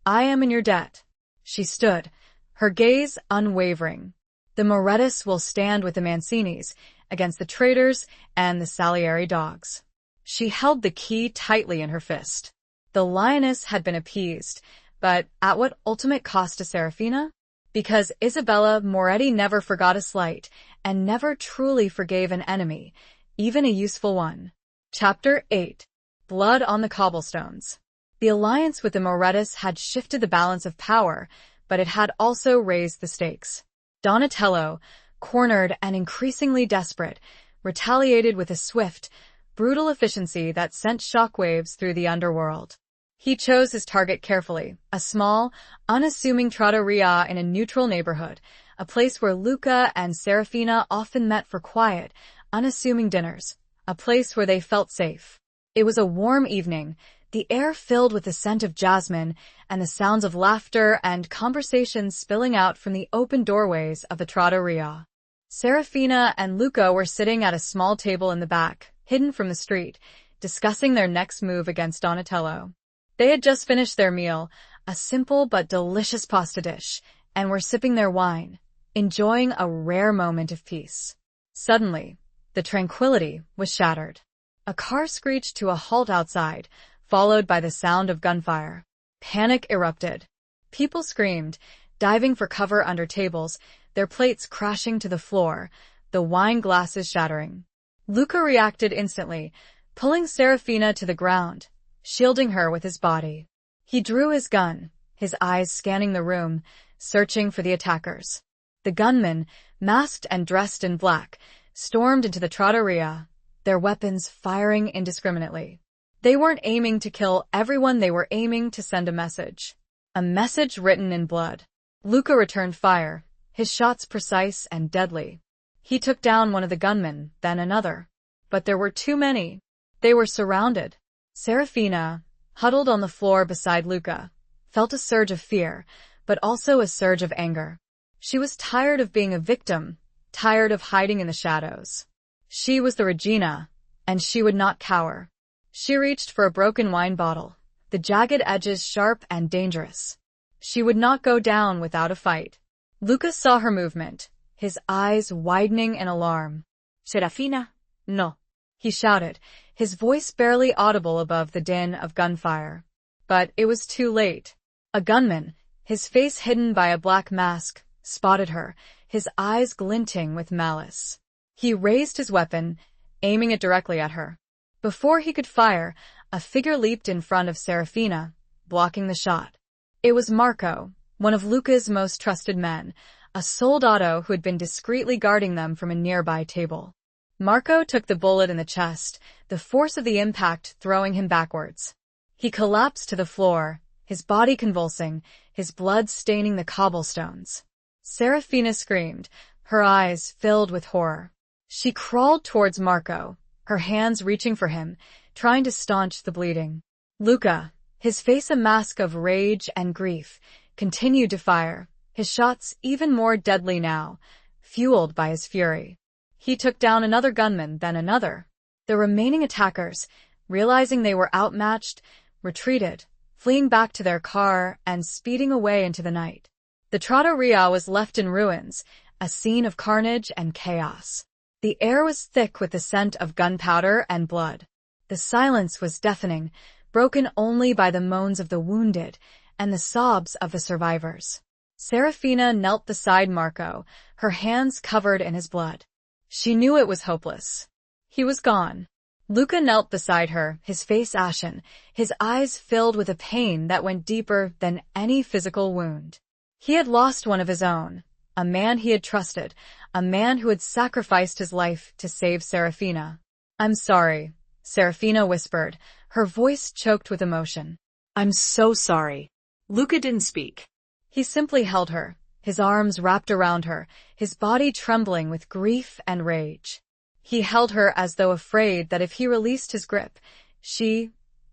I am in your debt." She stood, her gaze unwavering. "The Morettis will stand with the Mancinis, against the traitors and the Salieri dogs." She held the key tightly in her fist. The lioness had been appeased, but at what ultimate cost to Serafina? Because Isabella Moretti never forgot a slight, and never truly forgave an enemy, even a useful one. Chapter 8. Blood on the Cobblestones. The alliance with the Morettis had shifted the balance of power, but it had also raised the stakes. Donatello, cornered and increasingly desperate, retaliated with a swift, brutal efficiency that sent shockwaves through the underworld. He chose his target carefully, a small, unassuming trattoria in a neutral neighborhood, a place where Luca and Serafina often met for quiet, unassuming dinners, a place where they felt safe. It was a warm evening, the air filled with the scent of jasmine and the sounds of laughter and conversation spilling out from the open doorways of the trattoria. Serafina and Luca were sitting at a small table in the back, hidden from the street, discussing their next move against Donatello. They had just finished their meal, a simple but delicious pasta dish, and were sipping their wine, enjoying a rare moment of peace. Suddenly, the tranquility was shattered. A car screeched to a halt outside, followed by the sound of gunfire. Panic erupted. People screamed, diving for cover under tables, their plates crashing to the floor, the wine glasses shattering. Luca reacted instantly, pulling Serafina to the ground, shielding her with his body. He drew his gun, his eyes scanning the room, searching for the attackers. The gunmen, masked and dressed in black, stormed into the trattoria, their weapons firing indiscriminately. They weren't aiming to kill everyone, they were aiming to send a message. A message written in blood. Luca returned fire, his shots precise and deadly. He took down one of the gunmen, then another. But there were too many. They were surrounded. Serafina, huddled on the floor beside Luca, felt a surge of fear, but also a surge of anger. She was tired of being a victim, tired of hiding in the shadows. She was the Regina, and she would not cower. She reached for a broken wine bottle, the jagged edges sharp and dangerous. She would not go down without a fight. Luca saw her movement, his eyes widening in alarm. "Serafina, no," he shouted, his voice barely audible above the din of gunfire. But it was too late. A gunman, his face hidden by a black mask, spotted her, his eyes glinting with malice. He raised his weapon, aiming it directly at her. Before he could fire, a figure leaped in front of Serafina, blocking the shot. It was Marco, one of Luca's most trusted men, a soldado who had been discreetly guarding them from a nearby table. Marco took the bullet in the chest, the force of the impact throwing him backwards. He collapsed to the floor, his body convulsing, his blood staining the cobblestones. Serafina screamed, her eyes filled with horror. She crawled towards Marco, her hands reaching for him, trying to staunch the bleeding. Luca, his face a mask of rage and grief, continued to fire, his shots even more deadly now, fueled by his fury. He took down another gunman, then another. The remaining attackers, realizing they were outmatched, retreated, fleeing back to their car and speeding away into the night. The trattoria was left in ruins, a scene of carnage and chaos. The air was thick with the scent of gunpowder and blood. The silence was deafening, broken only by the moans of the wounded and the sobs of the survivors. Serafina knelt beside Marco, her hands covered in his blood. She knew it was hopeless. He was gone. Luca knelt beside her, his face ashen, his eyes filled with a pain that went deeper than any physical wound. He had lost one of his own, a man he had trusted, a man who had sacrificed his life to save Serafina. "I'm sorry," Serafina whispered, her voice choked with emotion. "I'm so sorry." Luca didn't speak. He simply held her, his arms wrapped around her, his body trembling with grief and rage. He held her as though afraid that if he released his grip, she,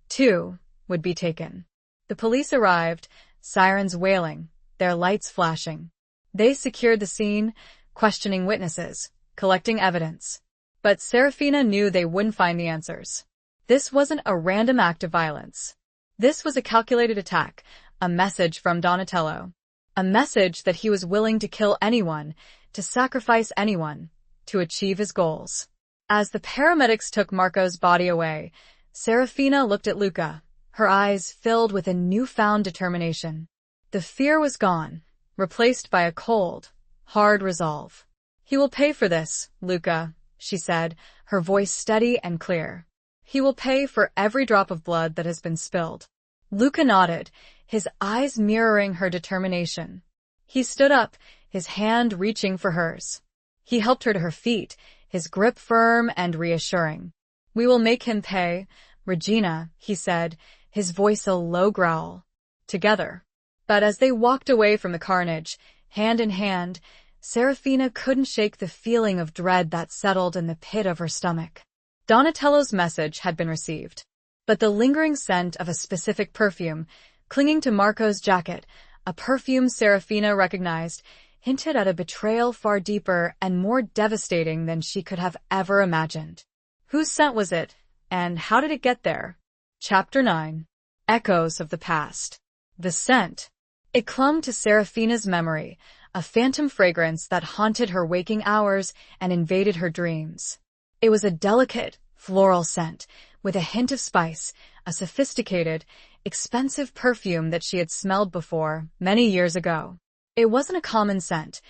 too, would be taken. The police arrived, sirens wailing, their lights flashing. They secured the scene, questioning witnesses, collecting evidence. But Serafina knew they wouldn't find the answers. This wasn't a random act of violence. This was a calculated attack, a message from Donatello. A message that he was willing to kill anyone, to sacrifice anyone, to achieve his goals. As the paramedics took Marco's body away, Serafina looked at Luca, her eyes filled with a newfound determination. The fear was gone, replaced by a cold, hard resolve. "He will pay for this, Luca," she said, her voice steady and clear. "He will pay for every drop of blood that has been spilled." Luca nodded, his eyes mirroring her determination. He stood up, his hand reaching for hers. He helped her to her feet, his grip firm and reassuring. "We will make him pay, Regina," he said, his voice a low growl. "Together." But as they walked away from the carnage, hand in hand, Serafina couldn't shake the feeling of dread that settled in the pit of her stomach. Donatello's message had been received, but the lingering scent of a specific perfume, clinging to Marco's jacket, a perfume Serafina recognized, hinted at a betrayal far deeper and more devastating than she could have ever imagined. Whose scent was it, and how did it get there? Chapter 9. Echoes of the Past. The scent. It clung to Serafina's memory, a phantom fragrance that haunted her waking hours and invaded her dreams. It was a delicate, floral scent, with a hint of spice, a sophisticated, expensive perfume that she had smelled before, many years ago. It wasn't a common scent,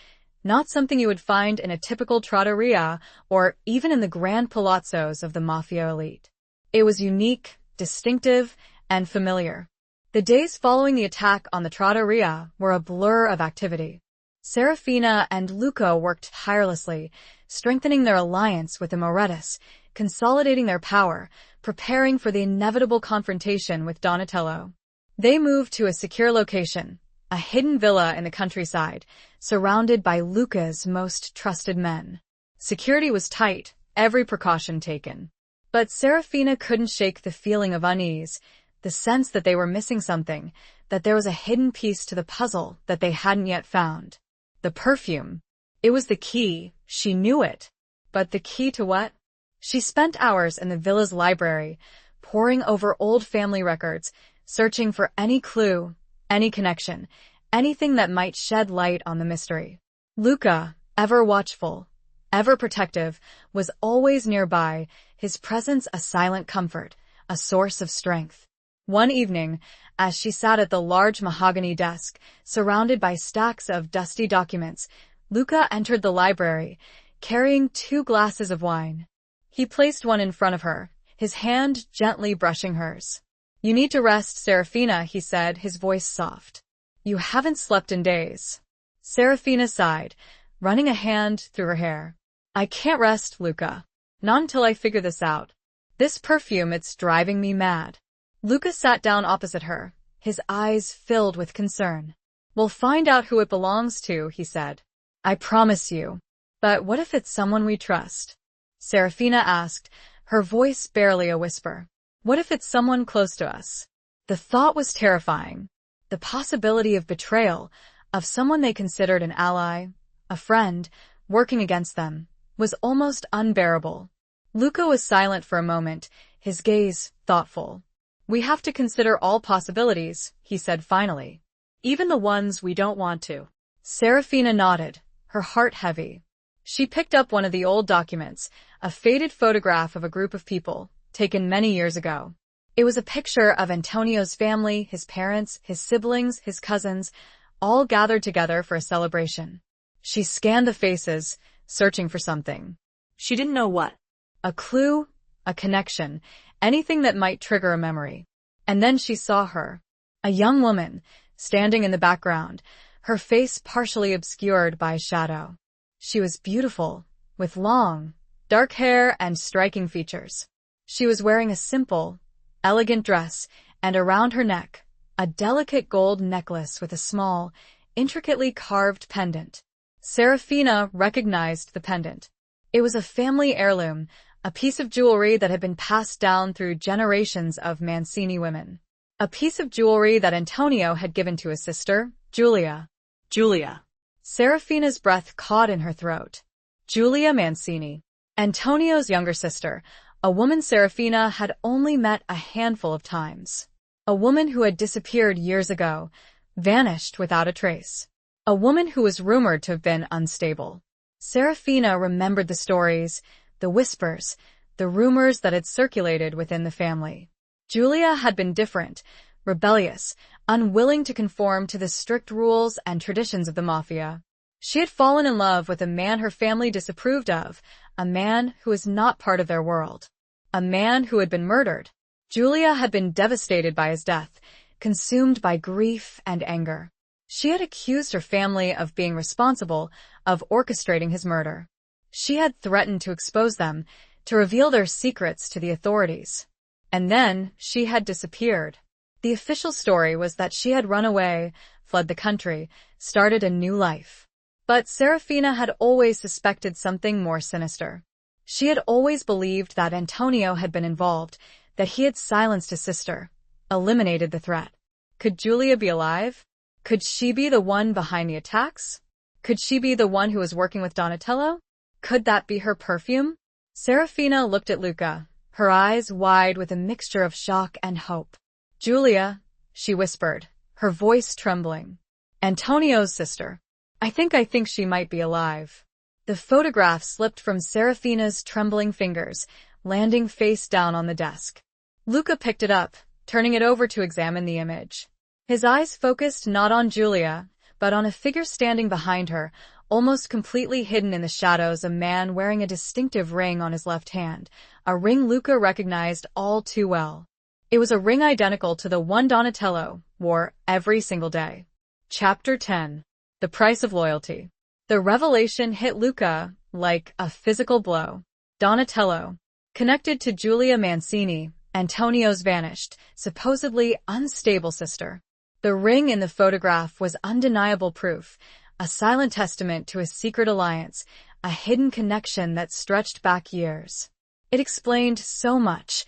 not something you would find in a typical trattoria or even in the grand palazzos of the mafia elite. It was unique, distinctive, and familiar. The days following the attack on the trattoria were a blur of activity. Serafina and Luca worked tirelessly, strengthening their alliance with the Morettis, consolidating their power, preparing for the inevitable confrontation with Donatello. They moved to a secure location, a hidden villa in the countryside, surrounded by Luca's most trusted men. Security was tight, every precaution taken. But Serafina couldn't shake the feeling of unease, the sense that they were missing something, that there was a hidden piece to the puzzle that they hadn't yet found. The perfume. It was the key, she knew it. But the key to what? She spent hours in the villa's library, poring over old family records, searching for any clue, any connection, anything that might shed light on the mystery. Luca, ever watchful, ever protective, was always nearby, his presence a silent comfort, a source of strength. One evening, as she sat at the large mahogany desk, surrounded by stacks of dusty documents, Luca entered the library, carrying 2 glasses of wine. He placed one in front of her, his hand gently brushing hers. "You need to rest, Serafina," he said, his voice soft. "You haven't slept in days." Serafina sighed, running a hand through her hair. "I can't rest, Luca. Not until I figure this out. This perfume, it's driving me mad." Luca sat down opposite her, his eyes filled with concern. "We'll find out who it belongs to," he said. "I promise you. But what if it's someone we trust?" Serafina asked, her voice barely a whisper. "What if it's someone close to us?" The thought was terrifying. The possibility of betrayal, of someone they considered an ally, a friend, working against them, was almost unbearable. Luca was silent for a moment, his gaze thoughtful. "We have to consider all possibilities," he said finally. "Even the ones we don't want to." Serafina nodded, her heart heavy. She picked up one of the old documents, a faded photograph of a group of people, taken many years ago. It was a picture of Antonio's family, his parents, his siblings, his cousins, all gathered together for a celebration. She scanned the faces, searching for something. She didn't know what. A clue, a connection, anything that might trigger a memory. And then she saw her. A young woman, standing in the background, her face partially obscured by a shadow. She was beautiful, with long, dark hair and striking features. She was wearing a simple, elegant dress, and around her neck, a delicate gold necklace with a small, intricately carved pendant. Serafina recognized the pendant. It was a family heirloom, a piece of jewelry that had been passed down through generations of Mancini women. A piece of jewelry that Antonio had given to his sister, Giulia. Julia. Serafina's breath caught in her throat. Giulia Mancini. Antonio's younger sister, a woman Serafina had only met a handful of times. A woman who had disappeared years ago, vanished without a trace. A woman who was rumored to have been unstable. Serafina remembered the stories, the whispers, the rumors that had circulated within the family. Giulia had been different, rebellious, unwilling to conform to the strict rules and traditions of the mafia. She had fallen in love with a man her family disapproved of, a man who was not part of their world, a man who had been murdered. Julia had been devastated by his death, consumed by grief and anger. She had accused her family of being responsible, of orchestrating his murder. She had threatened to expose them, to reveal their secrets to the authorities. And then she had disappeared. The official story was that she had run away, fled the country, started a new life. But Serafina had always suspected something more sinister. She had always believed that Antonio had been involved, that he had silenced his sister, eliminated the threat. Could Julia be alive? Could she be the one behind the attacks? Could she be the one who was working with Donatello? Could that be her perfume? Serafina looked at Luca, her eyes wide with a mixture of shock and hope. Julia, she whispered, her voice trembling. Antonio's sister. I think she might be alive. The photograph slipped from Serafina's trembling fingers, landing face down on the desk. Luca picked it up, turning it over to examine the image. His eyes focused not on Julia, but on a figure standing behind her, almost completely hidden in the shadows, a man wearing a distinctive ring on his left hand, a ring Luca recognized all too well. It was a ring identical to the one Donatello wore every single day. Chapter 10. The Price of Loyalty. The revelation hit Luca like a physical blow. Donatello, connected to Julia Mancini, Antonio's vanished, supposedly unstable sister. The ring in the photograph was undeniable proof, a silent testament to a secret alliance, a hidden connection that stretched back years. It explained so much.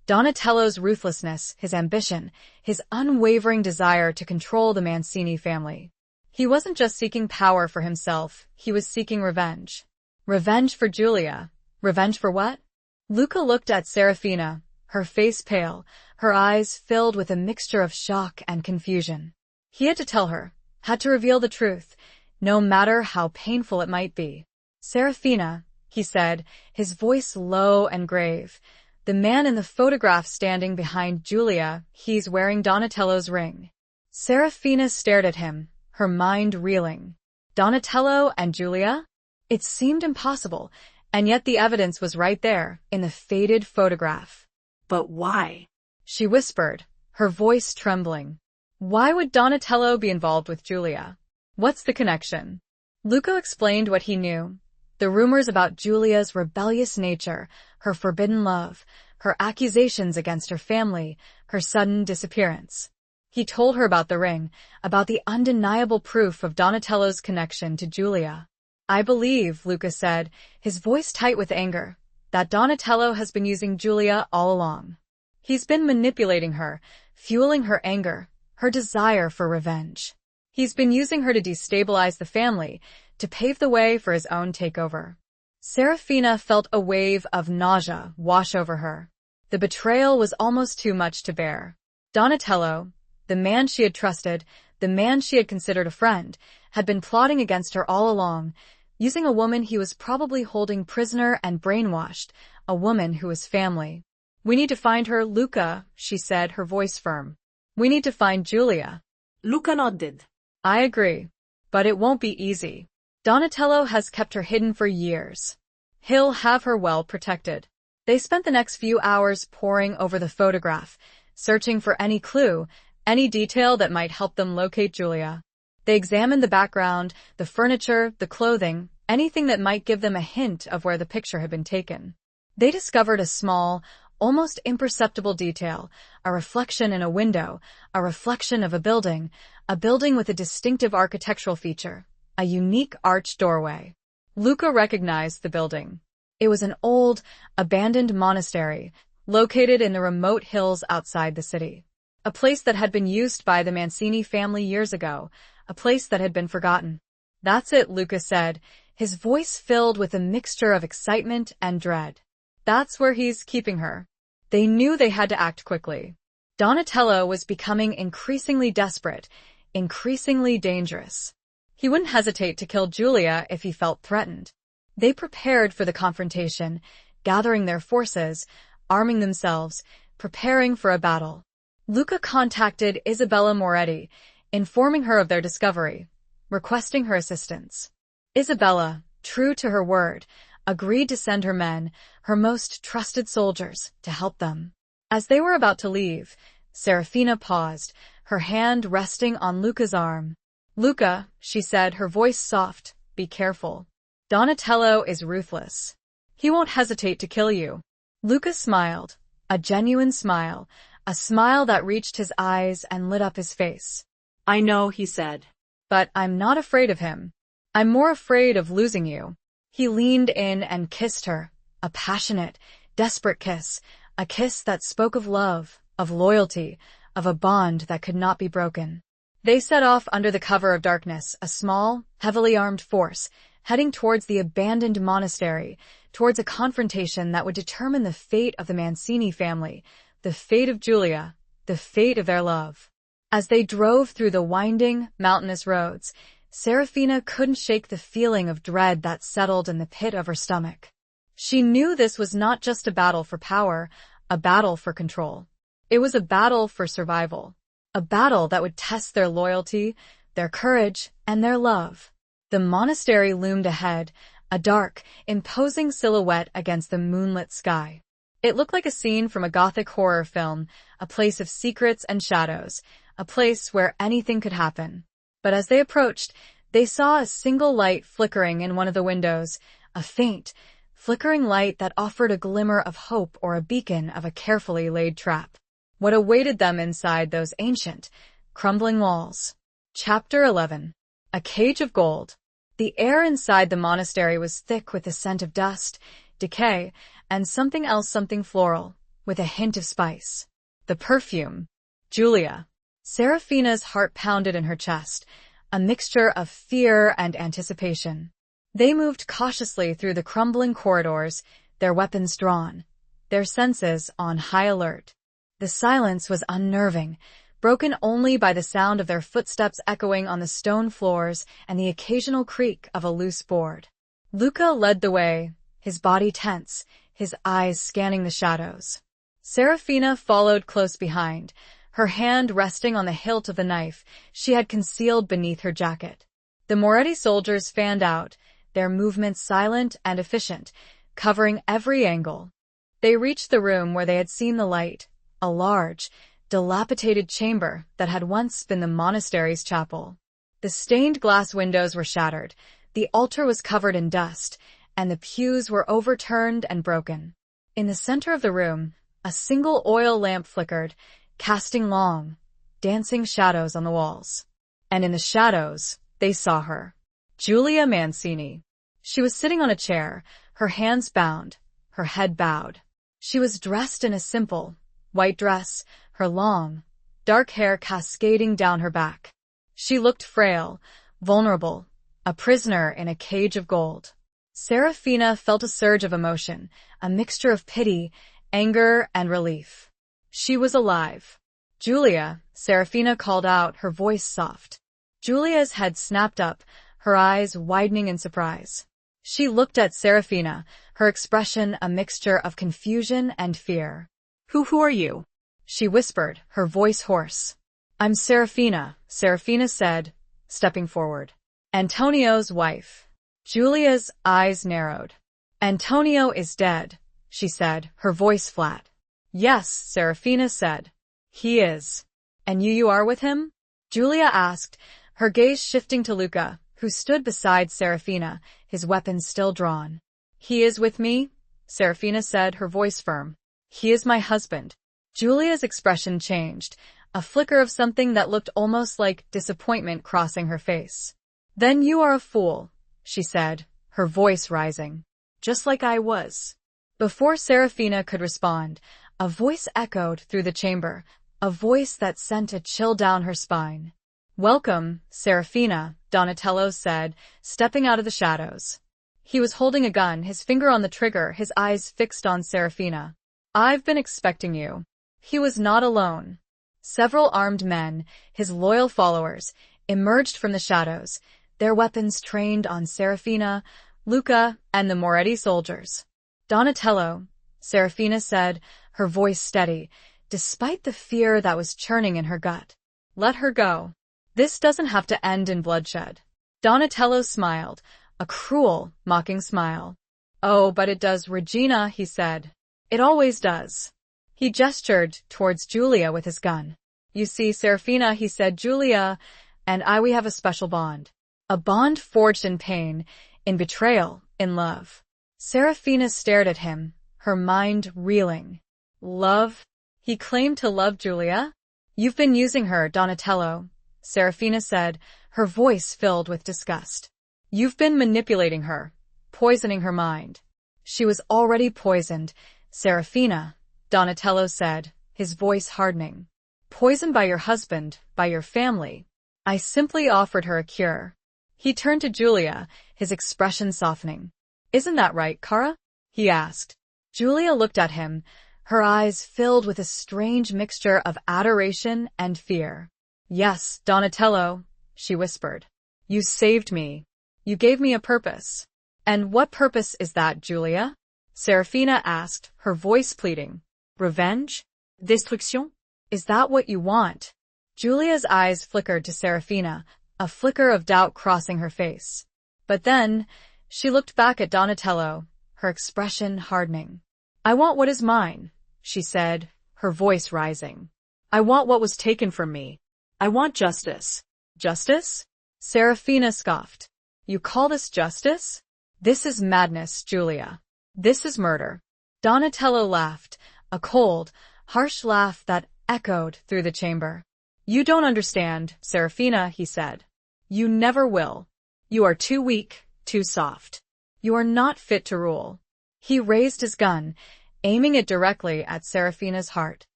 Donatello's ruthlessness, his ambition, his unwavering desire to control the Mancini family. He wasn't just seeking power for himself, he was seeking revenge. Revenge for Julia. Revenge for what? Luca looked at Serafina, her face pale, her eyes filled with a mixture of shock and confusion. He had to tell her, had to reveal the truth, no matter how painful it might be. Serafina, he said, his voice low and grave. The man in the photograph standing behind Julia, he's wearing Donatello's ring. Serafina stared at him, her mind reeling. Donatello and Julia? It seemed impossible, and yet the evidence was right there, in the faded photograph. But why? She whispered, her voice trembling. Why would Donatello be involved with Julia? What's the connection? Luca explained what he knew. The rumors about Julia's rebellious nature, her forbidden love, her accusations against her family, her sudden disappearance. He told her about the ring, about the undeniable proof of Donatello's connection to Julia. I believe, Luca said, his voice tight with anger, that Donatello has been using Julia all along. He's been manipulating her, fueling her anger, her desire for revenge. He's been using her to destabilize the family, to pave the way for his own takeover. Serafina felt a wave of nausea wash over her. The betrayal was almost too much to bear. Donatello, the man she had trusted, the man she had considered a friend, had been plotting against her all along, using a woman he was probably holding prisoner and brainwashed, a woman who was family. We need to find her, Luca, she said, her voice firm. We need to find Julia. Luca nodded. I agree. But it won't be easy. Donatello has kept her hidden for years. He'll have her well protected. They spent the next few hours poring over the photograph, searching for any clue, any detail that might help them locate Julia. They examined the background, the furniture, the clothing, anything that might give them a hint of where the picture had been taken. They discovered a small, almost imperceptible detail, a reflection in a window, a reflection of a building with a distinctive architectural feature, a unique arched doorway. Luca recognized the building. It was an old, abandoned monastery, located in the remote hills outside the city. A place that had been used by the Mancini family years ago, a place that had been forgotten. That's it, Luca said, his voice filled with a mixture of excitement and dread. That's where he's keeping her. They knew they had to act quickly. Donatello was becoming increasingly desperate, increasingly dangerous. He wouldn't hesitate to kill Julia if he felt threatened. They prepared for the confrontation, gathering their forces, arming themselves, preparing for a battle. Luca contacted Isabella Moretti, informing her of their discovery, requesting her assistance. Isabella, true to her word, agreed to send her men, her most trusted soldiers, to help them. As they were about to leave, Serafina paused, her hand resting on Luca's arm. "Luca," she said, her voice soft, "be careful. Donatello is ruthless. He won't hesitate to kill you." Luca smiled, a genuine smile, a smile that reached his eyes and lit up his face. "I know," he said. "But I'm not afraid of him. I'm more afraid of losing you." He leaned in and kissed her, a passionate, desperate kiss, a kiss that spoke of love, of loyalty, of a bond that could not be broken. They set off under the cover of darkness, a small, heavily armed force, heading towards the abandoned monastery, towards a confrontation that would determine the fate of the Mancini family, the fate of Giulia, the fate of their love. As they drove through the winding, mountainous roads, Serafina couldn't shake the feeling of dread that settled in the pit of her stomach. She knew this was not just a battle for power, a battle for control. It was a battle for survival, a battle that would test their loyalty, their courage, and their love. The monastery loomed ahead, a dark, imposing silhouette against the moonlit sky. It looked like a scene from a Gothic horror film, a place of secrets and shadows, a place where anything could happen. But as they approached, they saw a single light flickering in one of the windows, a faint, flickering light that offered a glimmer of hope or a beacon of a carefully laid trap. What awaited them inside those ancient, crumbling walls? Chapter 11. A Cage of Gold. The air inside the monastery was thick with the scent of dust, decay, and something floral, with a hint of spice. The perfume. Giulia. Serafina's heart pounded in her chest, a mixture of fear and anticipation. They moved cautiously through the crumbling corridors, their weapons drawn, their senses on high alert. The silence was unnerving, broken only by the sound of their footsteps echoing on the stone floors and the occasional creak of a loose board. Luca led the way, his body tense, his eyes scanning the shadows. Serafina followed close behind, her hand resting on the hilt of the knife she had concealed beneath her jacket. The Moretti soldiers fanned out, their movements silent and efficient, covering every angle. They reached the room where they had seen the light, a large, dilapidated chamber that had once been the monastery's chapel. The stained glass windows were shattered, the altar was covered in dust, and the pews were overturned and broken. In the center of the room, a single oil lamp flickered, casting long, dancing shadows on the walls. And in the shadows, they saw her. Giulia Mancini. She was sitting on a chair, her hands bound, her head bowed. She was dressed in a simple, white dress, her long, dark hair cascading down her back. She looked frail, vulnerable, a prisoner in a cage of gold. Serafina felt a surge of emotion, a mixture of pity, anger, and relief. She was alive. "Giulia," Serafina called out, her voice soft. Giulia's head snapped up, her eyes widening in surprise. She looked at Serafina, her expression a mixture of confusion and fear. Who are you?" she whispered, her voice hoarse. "I'm Serafina," Serafina said, stepping forward. "Antonio's wife." Giulia's eyes narrowed. "Antonio is dead," she said, her voice flat. "Yes," Serafina said. "He is." "And you are with him?" Giulia asked, her gaze shifting to Luca, who stood beside Serafina, his weapons still drawn. "He is with me," Serafina said, her voice firm. "He is my husband." Giulia's expression changed, a flicker of something that looked almost like disappointment crossing her face. "Then you are a fool," she said, her voice rising. "Just like I was." Before Serafina could respond, a voice echoed through the chamber, a voice that sent a chill down her spine. "Welcome, Serafina," Donatello said, stepping out of the shadows. He was holding a gun, his finger on the trigger, his eyes fixed on Serafina. "I've been expecting you." He was not alone. Several armed men, his loyal followers, emerged from the shadows, their weapons trained on Serafina, Luca, and the Moretti soldiers. "Donatello," Serafina said, her voice steady, despite the fear that was churning in her gut. "Let her go. This doesn't have to end in bloodshed." Donatello smiled, a cruel, mocking smile. "Oh, but it does, Regina," he said. "It always does." He gestured towards Julia with his gun. "You see, Serafina," he said, "Julia and I, we have a special bond. A bond forged in pain, in betrayal, in love." Serafina stared at him, her mind reeling. "Love? He claimed to love Julia?" "You've been using her, Donatello," Serafina said, her voice filled with disgust. "You've been manipulating her, poisoning her mind." "She was already poisoned, Serafina," Donatello said, his voice hardening. "Poisoned by your husband, by your family. I simply offered her a cure." He turned to Julia, his expression softening. "Isn't that right, Kara?" he asked. Julia looked at him, her eyes filled with a strange mixture of adoration and fear. "Yes, Donatello," she whispered. "You saved me. You gave me a purpose." "And what purpose is that, Julia?" Serafina asked, her voice pleading. "Revenge? Destruction? Is that what you want?" Julia's eyes flickered to Serafina, a flicker of doubt crossing her face. But then, she looked back at Donatello, her expression hardening. "I want what is mine," she said, her voice rising. "I want what was taken from me. I want justice." "Justice?" Serafina scoffed. "You call this justice? This is madness, Julia. This is murder." Donatello laughed, a cold, harsh laugh that echoed through the chamber. "You don't understand, Serafina," he said. "You never will. You are too weak, too soft. You are not fit to rule." He raised his gun, aiming it directly at Serafina's heart.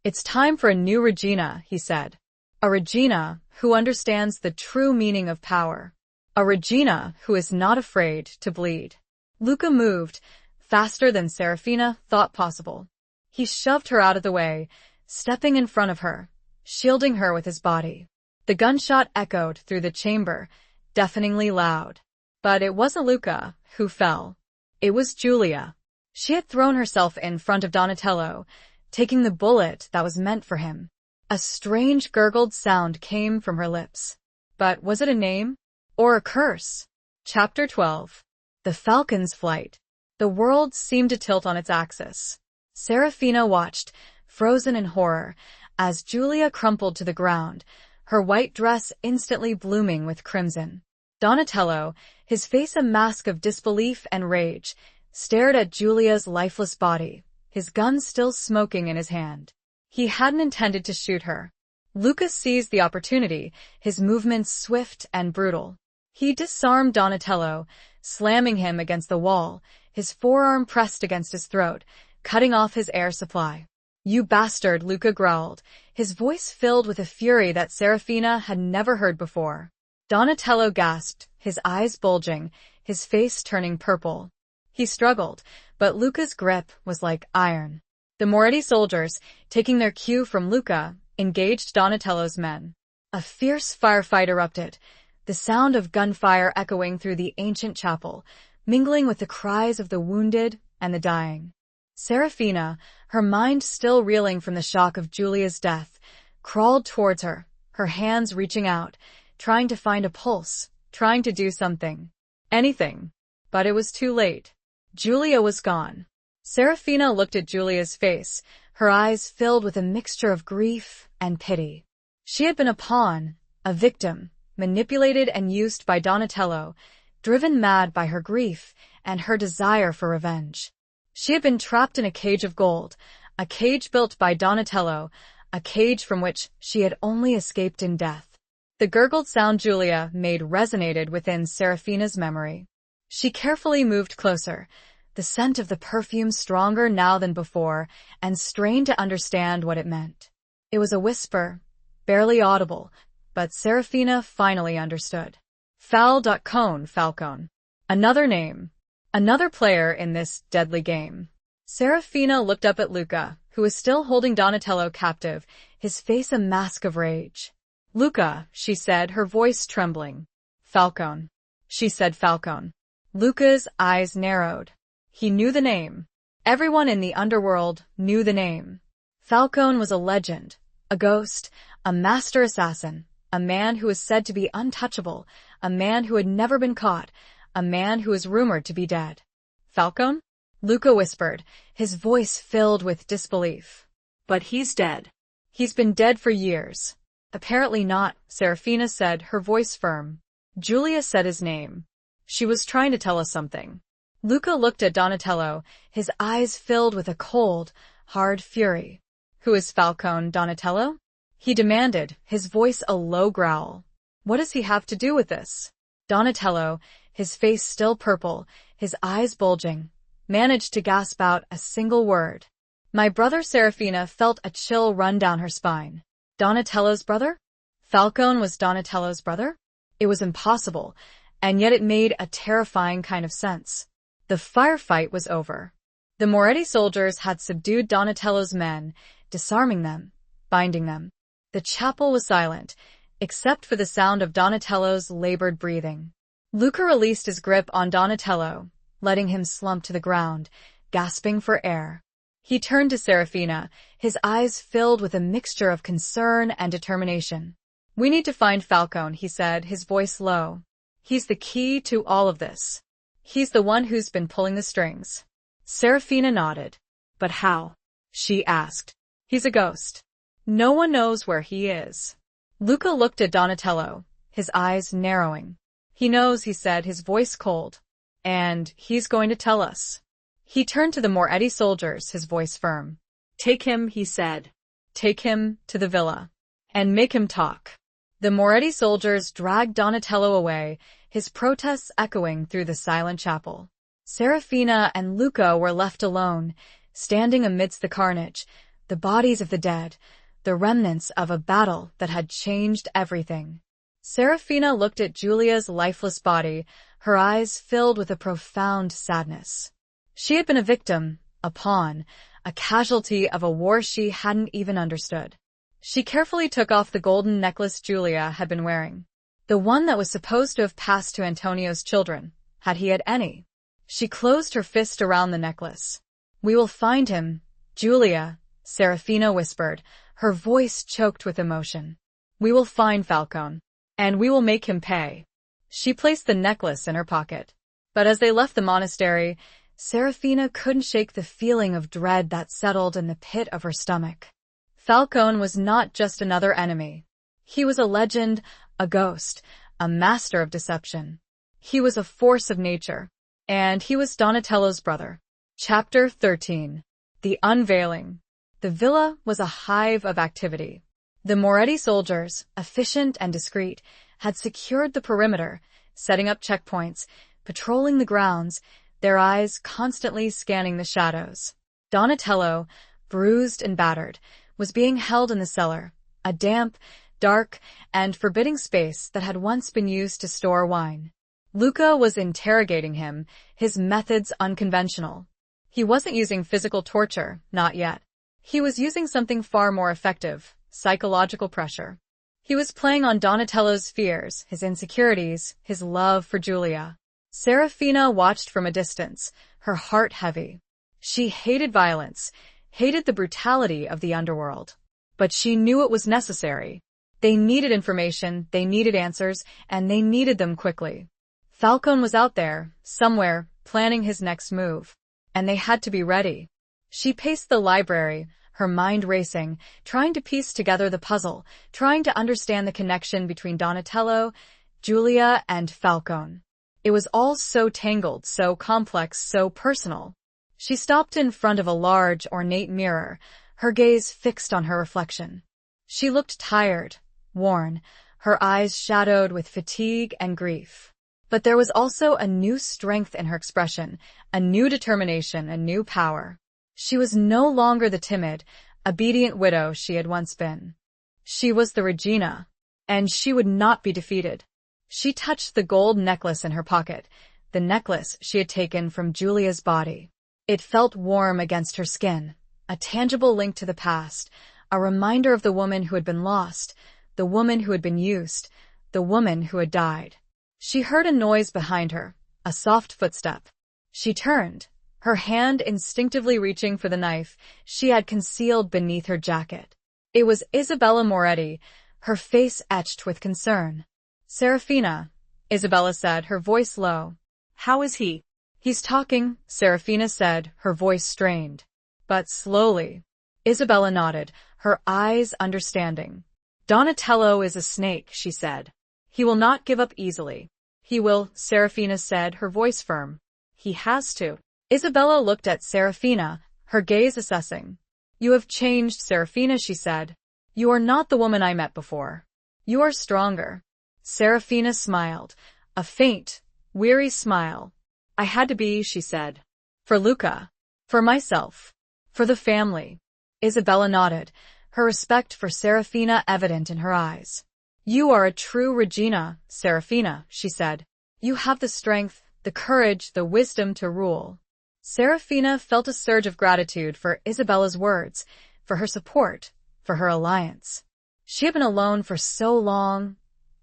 "It's time for a new Regina," he said. "A Regina who understands the true meaning of power. A Regina who is not afraid to bleed." Luca moved, faster than Serafina thought possible. He shoved her out of the way, stepping in front of her, shielding her with his body. The gunshot echoed through the chamber, deafeningly loud. But it wasn't Luca who fell. It was Julia. She had thrown herself in front of Donatello, taking the bullet that was meant for him. A strange gurgled sound came from her lips. But was it a name? Or a curse? Chapter 12. The Falcon's Flight. The world seemed to tilt on its axis. Serafina watched, frozen in horror, as Julia crumpled to the ground, her white dress instantly blooming with crimson. Donatello, his face a mask of disbelief and rage, stared at Julia's lifeless body, his gun still smoking in his hand. He hadn't intended to shoot her. Lucas seized the opportunity, his movements swift and brutal. He disarmed Donatello, slamming him against the wall, his forearm pressed against his throat, cutting off his air supply. "You bastard," Luca growled, his voice filled with a fury that Serafina had never heard before. Donatello gasped, his eyes bulging, his face turning purple. He struggled, but Luca's grip was like iron. The Moretti soldiers, taking their cue from Luca, engaged Donatello's men. A fierce firefight erupted, the sound of gunfire echoing through the ancient chapel, mingling with the cries of the wounded and the dying. Serafina, her mind still reeling from the shock of Julia's death, crawled towards her, her hands reaching out, trying to find a pulse, trying to do something. Anything. But it was too late. Julia was gone. Serafina looked at Julia's face, her eyes filled with a mixture of grief and pity. She had been a pawn, a victim, manipulated and used by Donatello, driven mad by her grief and her desire for revenge. She had been trapped in a cage of gold, a cage built by Donatello, a cage from which she had only escaped in death. The gurgled sound Julia made resonated within Serafina's memory. She carefully moved closer, the scent of the perfume stronger now than before, and strained to understand what it meant. It was a whisper, barely audible, but Serafina finally understood. Falcon. Another name. Another player in this deadly game. Serafina looked up at Luca, who was still holding Donatello captive, his face a mask of rage. "Luca," she said, her voice trembling. "Falcon." She said Falcon. Luca's eyes narrowed. He knew the name. Everyone in the underworld knew the name. Falcon was a legend, a ghost, a master assassin, a man who was said to be untouchable, a man who had never been caught, a man who is rumored to be dead. Falcone? Luca whispered, his voice filled with disbelief. But he's dead. He's been dead for years. Apparently not, Serafina said, her voice firm. Julia said his name. She was trying to tell us something. Luca looked at Donatello, his eyes filled with a cold, hard fury. Who is Falcone, Donatello? He demanded, his voice a low growl. What does he have to do with this? Donatello, his face still purple, his eyes bulging, managed to gasp out a single word. My brother. Serafina felt a chill run down her spine. Donatello's brother? Falcone was Donatello's brother? It was impossible, and yet it made a terrifying kind of sense. The firefight was over. The Moretti soldiers had subdued Donatello's men, disarming them, binding them. The chapel was silent, except for the sound of Donatello's labored breathing. Luca released his grip on Donatello, letting him slump to the ground, gasping for air. He turned to Serafina, his eyes filled with a mixture of concern and determination. We need to find Falcone, he said, his voice low. He's the key to all of this. He's the one who's been pulling the strings. Serafina nodded. But how? She asked. He's a ghost. No one knows where he is. Luca looked at Donatello, his eyes narrowing. He knows, he said, his voice cold. And he's going to tell us. He turned to the Moretti soldiers, his voice firm. Take him, he said. Take him to the villa. And make him talk. The Moretti soldiers dragged Donatello away, his protests echoing through the silent chapel. Serafina and Luca were left alone, standing amidst the carnage, the bodies of the dead, the remnants of a battle that had changed everything. Serafina looked at Julia's lifeless body, her eyes filled with a profound sadness. She had been a victim, a pawn, a casualty of a war she hadn't even understood. She carefully took off the golden necklace Julia had been wearing, the one that was supposed to have passed to Antonio's children, had he had any. She closed her fist around the necklace. We will find him, Julia, Serafina whispered, her voice choked with emotion. We will find Falcone, and we will make him pay. She placed the necklace in her pocket. But as they left the monastery, Serafina couldn't shake the feeling of dread that settled in the pit of her stomach. Falcone was not just another enemy. He was a legend, a ghost, a master of deception. He was a force of nature, and he was Donatello's brother. Chapter 13. The Unveiling. The villa was a hive of activity. The Moretti soldiers, efficient and discreet, had secured the perimeter, setting up checkpoints, patrolling the grounds, their eyes constantly scanning the shadows. Donatello, bruised and battered, was being held in the cellar, a damp, dark, and forbidding space that had once been used to store wine. Luca was interrogating him, his methods unconventional. He wasn't using physical torture, not yet. He was using something far more effective, psychological pressure. He was playing on Donatello's fears, his insecurities, his love for Julia. Serafina watched from a distance, her heart heavy. She hated violence, hated the brutality of the underworld. But she knew it was necessary. They needed information, they needed answers, and they needed them quickly. Falcone was out there, somewhere, planning his next move. And they had to be ready. She paced the library, her mind racing, trying to piece together the puzzle, trying to understand the connection between Donatello, Julia, and Falcone. It was all so tangled, so complex, so personal. She stopped in front of a large, ornate mirror, her gaze fixed on her reflection. She looked tired, worn, her eyes shadowed with fatigue and grief. But there was also a new strength in her expression, a new determination, a new power. She was no longer the timid, obedient widow she had once been. She was the Regina, and she would not be defeated. She touched the gold necklace in her pocket, the necklace she had taken from Julia's body. It felt warm against her skin, a tangible link to the past, a reminder of the woman who had been lost, the woman who had been used, the woman who had died. She heard a noise behind her, a soft footstep. She turned, her hand instinctively reaching for the knife she had concealed beneath her jacket. It was Isabella Moretti, her face etched with concern. Serafina, Isabella said, her voice low. How is he? He's talking, Serafina said, her voice strained. But slowly. Isabella nodded, her eyes understanding. Donatello is a snake, she said. He will not give up easily. He will, Serafina said, her voice firm. He has to. Isabella looked at Serafina, her gaze assessing. You have changed, Serafina, she said. You are not the woman I met before. You are stronger. Serafina smiled, a faint, weary smile. I had to be, she said. For Luca. For myself. For the family. Isabella nodded, her respect for Serafina evident in her eyes. You are a true Regina, Serafina, she said. You have the strength, the courage, the wisdom to rule. Serafina felt a surge of gratitude for Isabella's words, for her support, for her alliance. She had been alone for so long,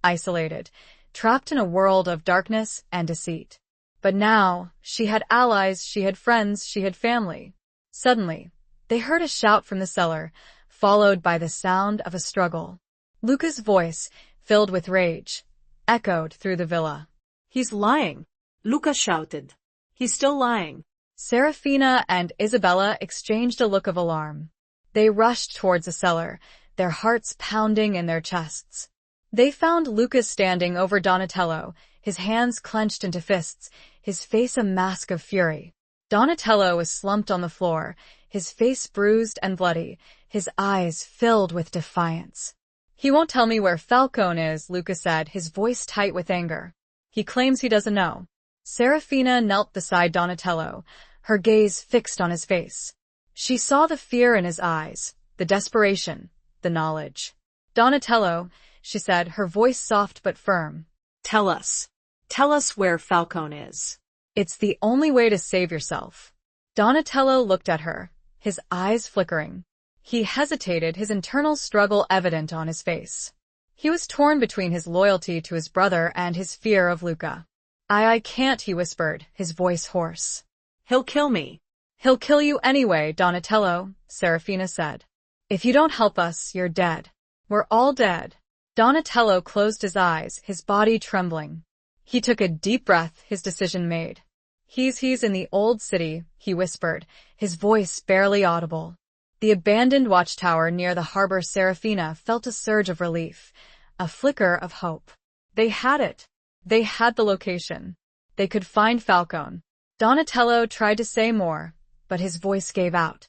isolated, trapped in a world of darkness and deceit. But now, she had allies, she had friends, she had family. Suddenly, they heard a shout from the cellar, followed by the sound of a struggle. Luca's voice, filled with rage, echoed through the villa. He's lying, Luca shouted. He's still lying. Serafina and Isabella exchanged a look of alarm. They rushed towards the cellar, their hearts pounding in their chests. They found Luca standing over Donatello, his hands clenched into fists, his face a mask of fury. Donatello was slumped on the floor, his face bruised and bloody, his eyes filled with defiance. He won't tell me where Falcone is, Luca said, his voice tight with anger. He claims he doesn't know. Serafina knelt beside Donatello, her gaze fixed on his face. She saw the fear in his eyes, the desperation, the knowledge. Donatello, she said, her voice soft but firm. Tell us. Tell us where Falcone is. It's the only way to save yourself. Donatello looked at her, his eyes flickering. He hesitated, his internal struggle evident on his face. He was torn between his loyalty to his brother and his fear of Luca. I can't, he whispered, his voice hoarse. He'll kill me. He'll kill you anyway, Donatello, Serafina said. If you don't help us, you're dead. We're all dead. Donatello closed his eyes, his body trembling. He took a deep breath, his decision made. He's in the old city, he whispered, his voice barely audible. The abandoned watchtower near the harbor. Serafina felt a surge of relief, a flicker of hope. They had it. They had the location. They could find Falcone. Donatello tried to say more, but his voice gave out.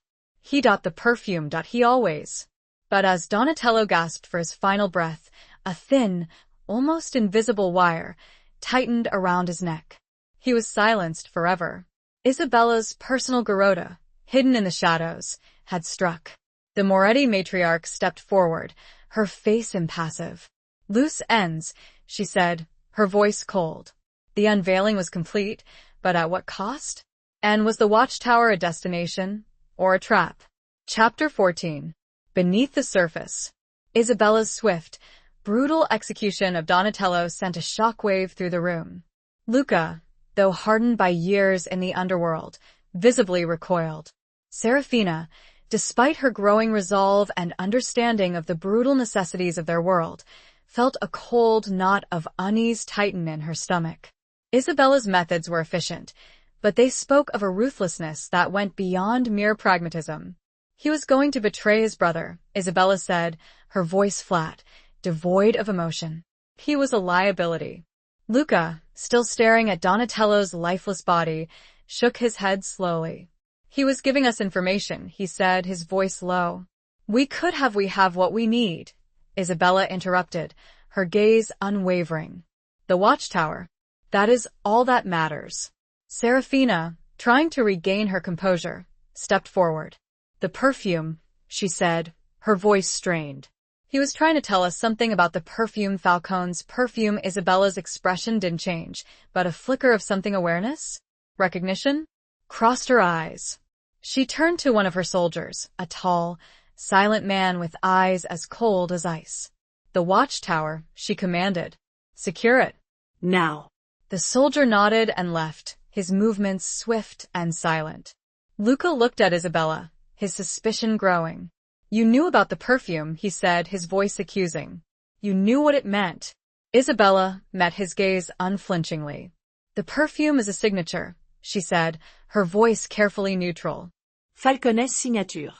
The perfume. He always. But as Donatello gasped for his final breath, a thin, almost invisible wire tightened around his neck. He was silenced forever. Isabella's personal garrote, hidden in the shadows, had struck. The Moretti matriarch stepped forward, her face impassive. Loose ends, she said, her voice cold. The unveiling was complete, but at what cost? And was the watchtower a destination, or a trap? Chapter 14. Beneath the surface. Isabella's swift, brutal execution of Donatello sent a shockwave through the room. Luca, though hardened by years in the underworld, visibly recoiled. Serafina, despite her growing resolve and understanding of the brutal necessities of their world, felt a cold knot of unease tighten in her stomach. Isabella's methods were efficient, but they spoke of a ruthlessness that went beyond mere pragmatism. He was going to betray his brother, Isabella said, her voice flat, devoid of emotion. He was a liability. Luca, still staring at Donatello's lifeless body, shook his head slowly. He was giving us information, he said, his voice low. We have what we need, Isabella interrupted, her gaze unwavering. The watchtower. That is all that matters. Serafina, trying to regain her composure, stepped forward. The perfume, she said, her voice strained. He was trying to tell us something about the perfume. Falcone's perfume. Isabella's expression didn't change, but a flicker of something. Awareness? Recognition? Crossed her eyes. She turned to one of her soldiers, a tall, silent man with eyes as cold as ice. The watchtower, she commanded. Secure it. Now. The soldier nodded and left, his movements swift and silent. Luca looked at Isabella, his suspicion growing. You knew about the perfume, he said, his voice accusing. You knew what it meant. Isabella met his gaze unflinchingly. The perfume is a signature, she said, her voice carefully neutral. Falconet's signature.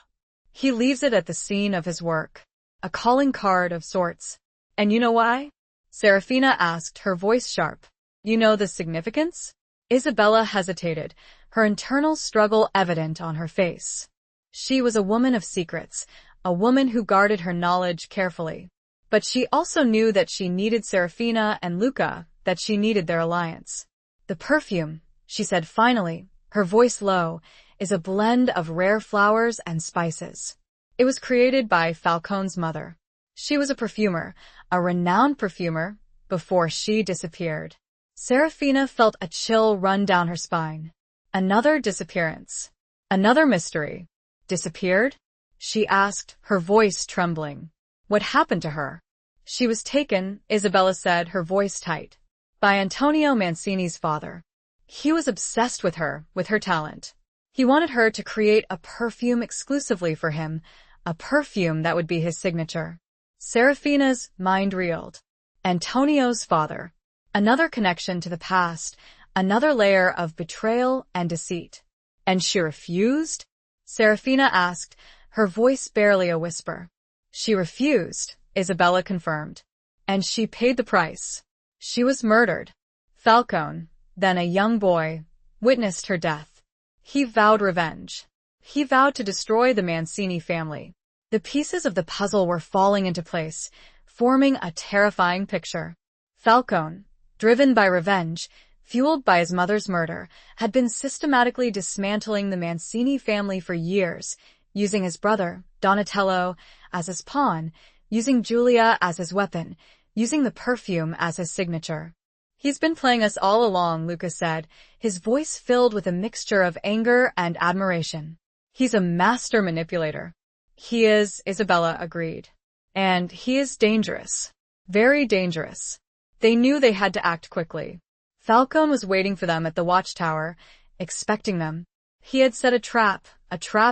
He leaves it at the scene of his work. A calling card of sorts. And you know why? Serafina asked, her voice sharp. You know the significance? Isabella hesitated, her internal struggle evident on her face. She was a woman of secrets, a woman who guarded her knowledge carefully. But she also knew that she needed Serafina and Luca, that she needed their alliance. The perfume, she said finally, her voice low, is a blend of rare flowers and spices. It was created by Falcone's mother. She was a perfumer, a renowned perfumer, before she disappeared. Serafina felt a chill run down her spine. Another disappearance. Another mystery. Disappeared? She asked, her voice trembling. What happened to her? She was taken, Isabella said, her voice tight, by Antonio Mancini's father. He was obsessed with her talent. He wanted her to create a perfume exclusively for him, a perfume that would be his signature. Serafina's mind reeled. Antonio's father. Another connection to the past, another layer of betrayal and deceit. And she refused? Serafina asked, her voice barely a whisper. She refused, Isabella confirmed. And she paid the price. She was murdered. Falcone, then a young boy, witnessed her death. He vowed revenge. He vowed to destroy the Mancini family. The pieces of the puzzle were falling into place, forming a terrifying picture. Falcone, driven by revenge, fueled by his mother's murder, had been systematically dismantling the Mancini family for years, using his brother, Donatello, as his pawn, using Giulia as his weapon, using the perfume as his signature. He's been playing us all along, Lucas said, his voice filled with a mixture of anger and admiration. He's a master manipulator. He is, Isabella agreed. And he is dangerous. Very dangerous. They knew they had to act quickly. Falcone was waiting for them at the watchtower, expecting them. He had set a trap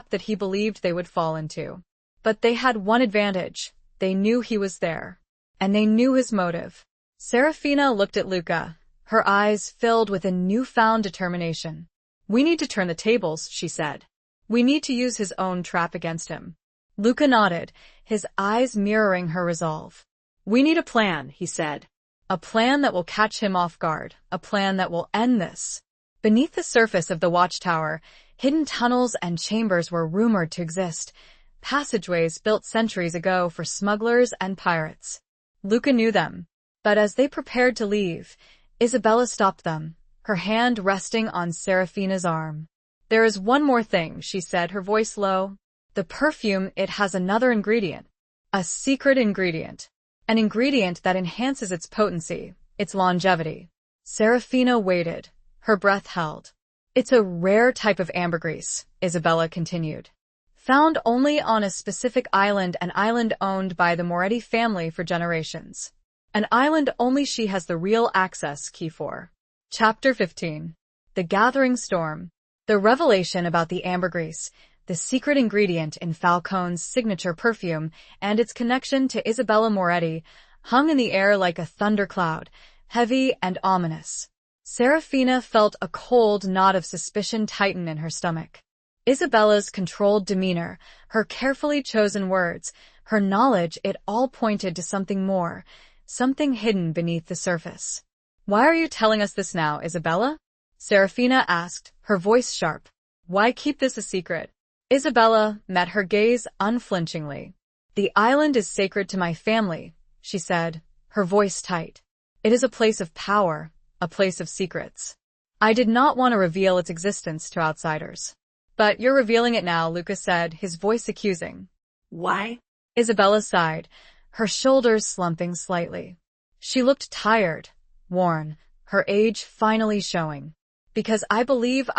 that he believed they would fall into. But they had one advantage. They knew he was there. And they knew his motive. Serafina looked at Luca, her eyes filled with a newfound determination. We need to turn the tables, she said. We need to use his own trap against him. Luca nodded, his eyes mirroring her resolve. We need a plan, he said. A plan that will catch him off guard, a plan that will end this. Beneath the surface of the watchtower, hidden tunnels and chambers were rumored to exist, passageways built centuries ago for smugglers and pirates. Luca knew them. But as they prepared to leave, Isabella stopped them, her hand resting on Serafina's arm. There is one more thing, she said, her voice low. The perfume, it has another ingredient. A secret ingredient. An ingredient that enhances its potency, its longevity. Serafina waited, her breath held. It's a rare type of ambergris, Isabella continued. Found only on a specific island, an island owned by the Moretti family for generations. An island only she has the real access key for. Chapter 15. The Gathering Storm. The revelation about the ambergris, the secret ingredient in Falcone's signature perfume, and its connection to Isabella Moretti, hung in the air like a thundercloud, heavy and ominous. Serafina felt a cold knot of suspicion tighten in her stomach. Isabella's controlled demeanor, her carefully chosen words, her knowledge, it all pointed to something more, something hidden beneath the surface. Why are you telling us this now, Isabella? Serafina asked, her voice sharp. Why keep this a secret? Isabella met her gaze unflinchingly. The island is sacred to my family, she said, her voice tight. It is a place of power, a place of secrets. I did not want to reveal its existence to outsiders. But you're revealing it now, Lucas said, his voice accusing. Why? Isabella sighed, her shoulders slumping slightly. She looked tired, worn, her age finally showing. Because I believe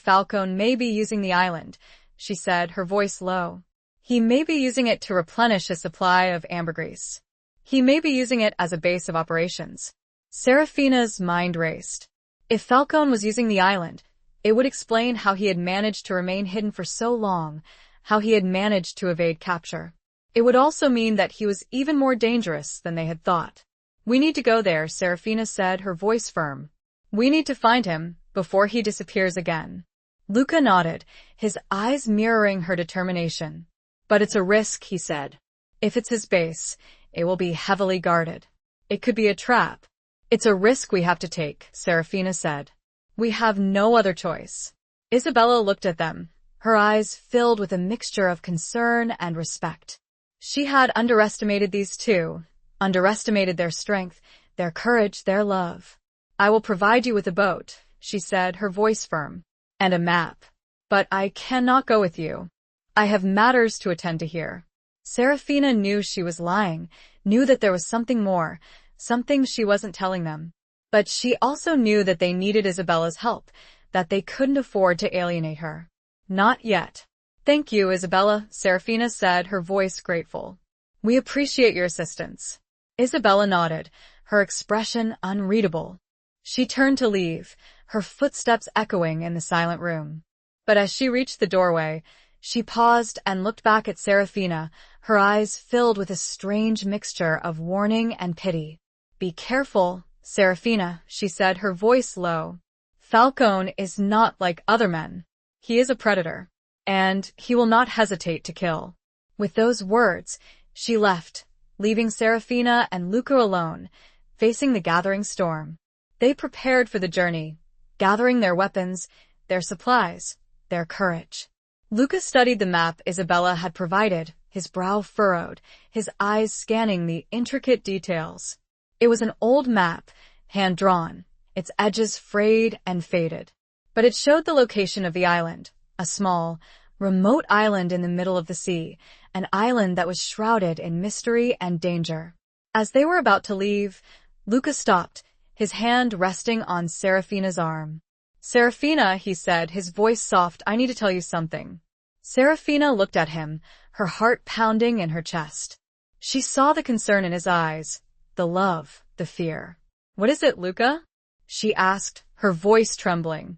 Falcone may be using the island, she said, her voice low. He may be using it to replenish a supply of ambergris. He may be using it as a base of operations. Serafina's mind raced. If Falcone was using the island, it would explain how he had managed to remain hidden for so long, how he had managed to evade capture. It would also mean that he was even more dangerous than they had thought. We need to go there, Serafina said, her voice firm. We need to find him before he disappears again. Luca nodded, his eyes mirroring her determination. But it's a risk, he said. If it's his base, it will be heavily guarded. It could be a trap. It's a risk we have to take, Serafina said. We have no other choice. Isabella looked at them, her eyes filled with a mixture of concern and respect. She had underestimated these two, underestimated their strength, their courage, their love. I will provide you with a boat, she said, her voice firm, and a map. But I cannot go with you. I have matters to attend to here. Serafina knew she was lying, knew that there was something more, something she wasn't telling them. But she also knew that they needed Isabella's help, that they couldn't afford to alienate her. Not yet. Thank you, Isabella, Serafina said, her voice grateful. We appreciate your assistance. Isabella nodded, her expression unreadable. She turned to leave, her footsteps echoing in the silent room. But as she reached the doorway, she paused and looked back at Serafina, her eyes filled with a strange mixture of warning and pity. Be careful, Serafina, she said, her voice low. Falcone is not like other men. He is a predator, and he will not hesitate to kill. With those words, she left, leaving Serafina and Luca alone, facing the gathering storm. They prepared for the journey, gathering their weapons, their supplies, their courage. Luca studied the map Isabella had provided, his brow furrowed, his eyes scanning the intricate details. It was an old map, hand-drawn, its edges frayed and faded. But it showed the location of the island, a small, remote island in the middle of the sea, an island that was shrouded in mystery and danger. As they were about to leave, Luca stopped, his hand resting on Serafina's arm. Serafina, he said, his voice soft, I need to tell you something. Serafina looked at him, her heart pounding in her chest. She saw the concern in his eyes, the love, the fear. What is it, Luca? She asked, her voice trembling.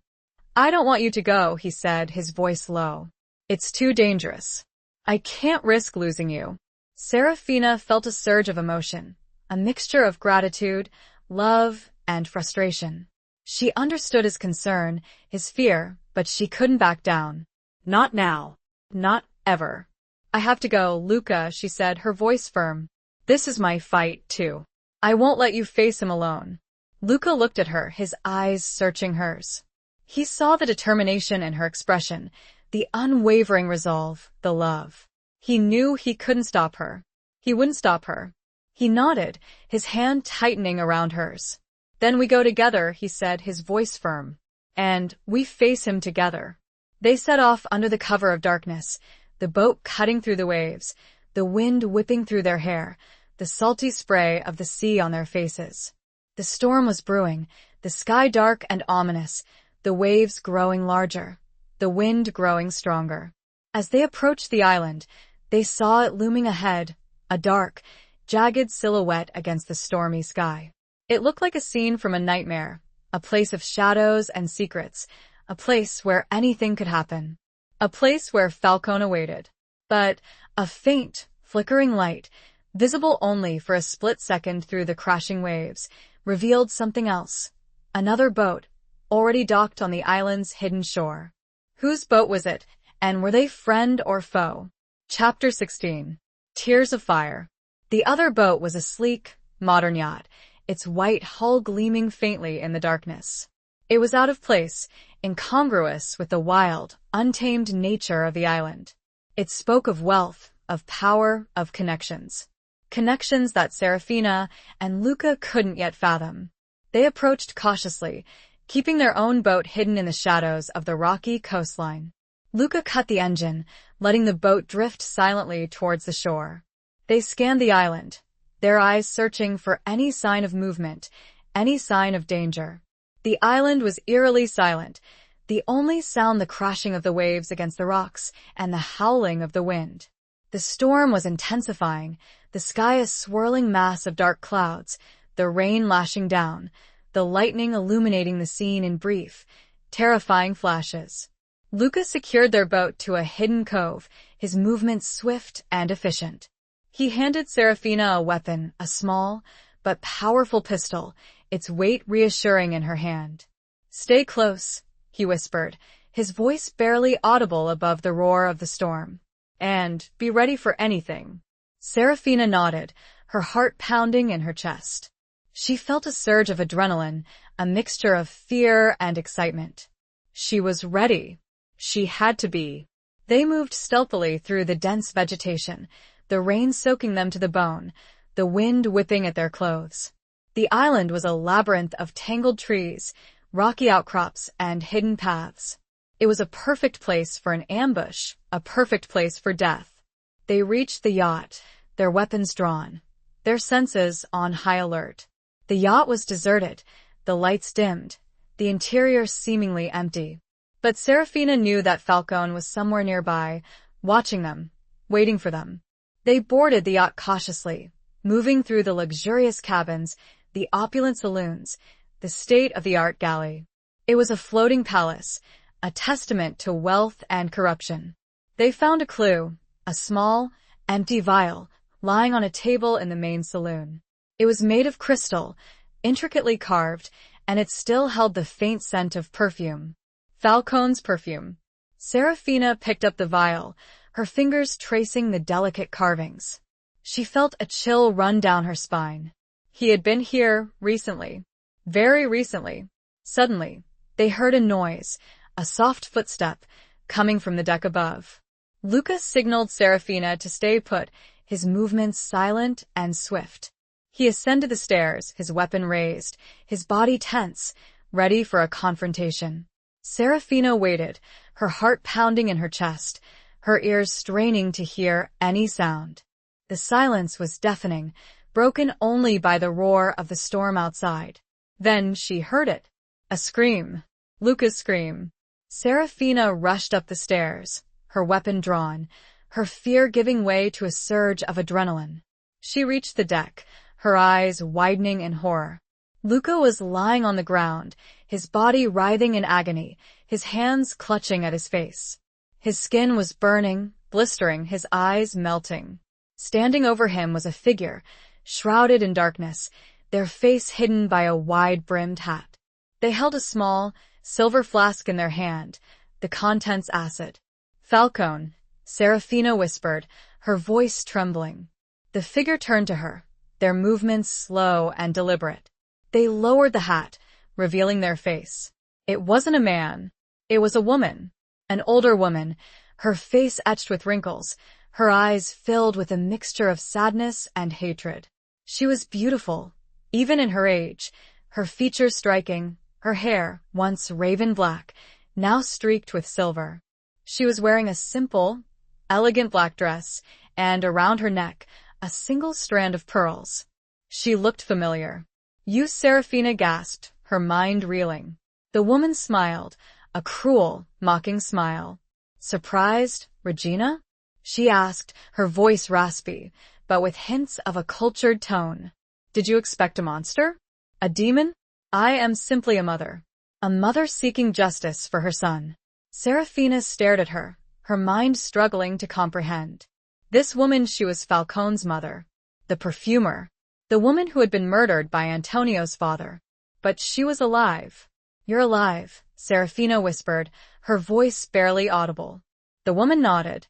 I don't want you to go, he said, his voice low. It's too dangerous. I can't risk losing you. Serafina felt a surge of emotion, a mixture of gratitude, love, and frustration. She understood his concern, his fear, but she couldn't back down. Not now. Not ever. I have to go, Luca, she said, her voice firm. This is my fight, too. I won't let you face him alone. Luca looked at her, his eyes searching hers. He saw the determination in her expression, the unwavering resolve, the love. He knew he couldn't stop her. He wouldn't stop her. He nodded, his hand tightening around hers. Then we go together, he said, his voice firm. And we face him together. They set off under the cover of darkness, the boat cutting through the waves, the wind whipping through their hair, the salty spray of the sea on their faces. The storm was brewing, the sky dark and ominous, the waves growing larger, the wind growing stronger. As they approached the island, they saw it looming ahead, a dark, jagged silhouette against the stormy sky. It looked like a scene from a nightmare, a place of shadows and secrets, a place where anything could happen, a place where Falcone awaited. But a faint, flickering light, visible only for a split second through the crashing waves, revealed something else. Another boat, already docked on the island's hidden shore. Whose boat was it, and were they friend or foe? Chapter 16. Tears of Fire. The other boat was a sleek, modern yacht, its white hull gleaming faintly in the darkness. It was out of place, incongruous with the wild, untamed nature of the island. It spoke of wealth, of power, of connections. Connections that Serafina and Luca couldn't yet fathom. They approached cautiously, keeping their own boat hidden in the shadows of the rocky coastline. Luca cut the engine, letting the boat drift silently towards the shore. They scanned the island, their eyes searching for any sign of movement, any sign of danger. The island was eerily silent, the only sound the crashing of the waves against the rocks and the howling of the wind. The storm was intensifying, the sky a swirling mass of dark clouds, the rain lashing down, the lightning illuminating the scene in brief, terrifying flashes. Luca secured their boat to a hidden cove, his movements swift and efficient. He handed Serafina a weapon, a small but powerful pistol, its weight reassuring in her hand. "Stay close," he whispered, his voice barely audible above the roar of the storm. "And be ready for anything." Serafina nodded, her heart pounding in her chest. She felt a surge of adrenaline, a mixture of fear and excitement. She was ready. She had to be. They moved stealthily through the dense vegetation, the rain soaking them to the bone, the wind whipping at their clothes. The island was a labyrinth of tangled trees, rocky outcrops, and hidden paths. It was a perfect place for an ambush, a perfect place for death. They reached the yacht, their weapons drawn, their senses on high alert. The yacht was deserted, the lights dimmed, the interior seemingly empty. But Serafina knew that Falcone was somewhere nearby, watching them, waiting for them. They boarded the yacht cautiously, moving through the luxurious cabins, the opulent saloons, the state-of-the-art galley. It was a floating palace, a testament to wealth and corruption. They found a clue, a small, empty vial, lying on a table in the main saloon. It was made of crystal, intricately carved, and it still held the faint scent of perfume. Falcone's perfume. Serafina picked up the vial, her fingers tracing the delicate carvings. She felt a chill run down her spine. He had been here recently. Very recently. Suddenly, they heard a noise, a soft footstep, coming from the deck above. Lucas signaled Serafina to stay put, his movements silent and swift. He ascended the stairs, his weapon raised, his body tense, ready for a confrontation. Serafina waited, her heart pounding in her chest, her ears straining to hear any sound. The silence was deafening, broken only by the roar of the storm outside. Then she heard it. A scream. Lucas' scream. Serafina rushed up the stairs, her weapon drawn, her fear giving way to a surge of adrenaline. She reached the deck, her eyes widening in horror. Luca was lying on the ground, his body writhing in agony, his hands clutching at his face. His skin was burning, blistering, his eyes melting. Standing over him was a figure, shrouded in darkness, their face hidden by a wide-brimmed hat. They held a small, silver flask in their hand, the contents acid. "Falcone," Serafina whispered, her voice trembling. The figure turned to her, their movements slow and deliberate. They lowered the hat, revealing their face. It wasn't a man. It was a woman. An older woman, her face etched with wrinkles, her eyes filled with a mixture of sadness and hatred. She was beautiful, even in her age, her features striking, her hair, once raven black, now streaked with silver. She was wearing a simple, elegant black dress, and around her neck, a single strand of pearls. She looked familiar. "You," Serafina gasped, her mind reeling. The woman smiled, a cruel, mocking smile. "Surprised, Regina?" she asked, her voice raspy, but with hints of a cultured tone. "Did you expect a monster? A demon? I am simply a mother seeking justice for her son." Serafina stared at her, her mind struggling to comprehend. This woman, she was Falcone's mother, the perfumer, the woman who had been murdered by Antonio's father. But she was alive. "You're alive," Serafina whispered, her voice barely audible. The woman nodded.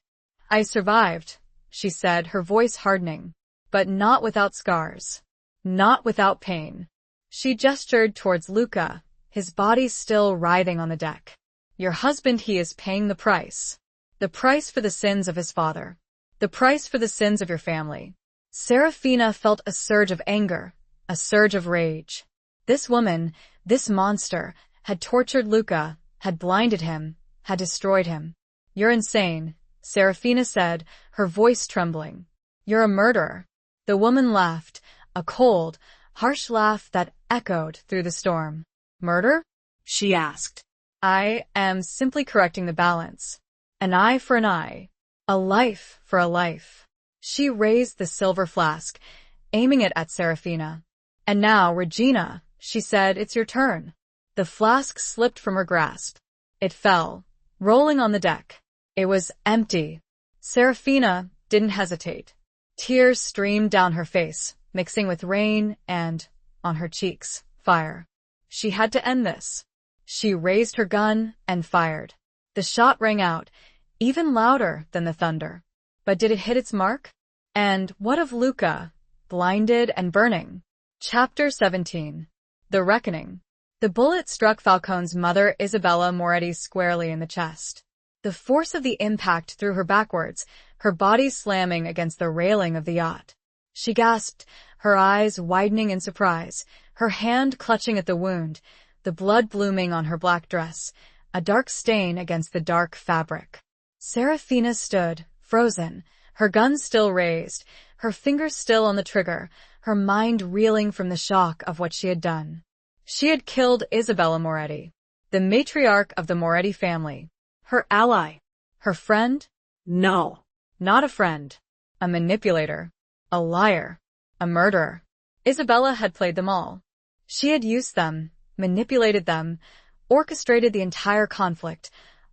"I survived," she said, her voice hardening. "But not without scars. Not without pain." She gestured towards Luca, his body still writhing on the deck. "Your husband, he is paying the price. The price for the sins of his father. The price for the sins of your family." Serafina felt a surge of anger, a surge of rage. This woman, this monster, had tortured Luca, had blinded him, had destroyed him. "You're insane," Serafina said, her voice trembling. "You're a murderer." The woman laughed, a cold, harsh laugh that echoed through the storm. "Murder?" she asked. "I am simply correcting the balance. An eye for an eye. A life for a life." She raised the silver flask, aiming it at Serafina. "And now, Regina," she said, "it's your turn." The flask slipped from her grasp. It fell, rolling on the deck. It was empty. Serafina didn't hesitate. Tears streamed down her face, mixing with rain and, on her cheeks, fire. She had to end this. She raised her gun and fired. The shot rang out, even louder than the thunder. But did it hit its mark? And what of Luca, blinded and burning? Chapter 17. The Reckoning. The bullet struck Falcone's mother, Isabella Moretti, squarely in the chest. The force of the impact threw her backwards, her body slamming against the railing of the yacht. She gasped, her eyes widening in surprise, her hand clutching at the wound, the blood blooming on her black dress, a dark stain against the dark fabric. Serafina stood, frozen, her gun still raised, her fingers still on the trigger, her mind reeling from the shock of what she had done. She had killed Isabella Moretti, the matriarch of the Moretti family. Her ally. Her friend? No. Not a friend. A manipulator. A liar. A murderer. Isabella had played them all. She had used them, manipulated them, orchestrated the entire conflict,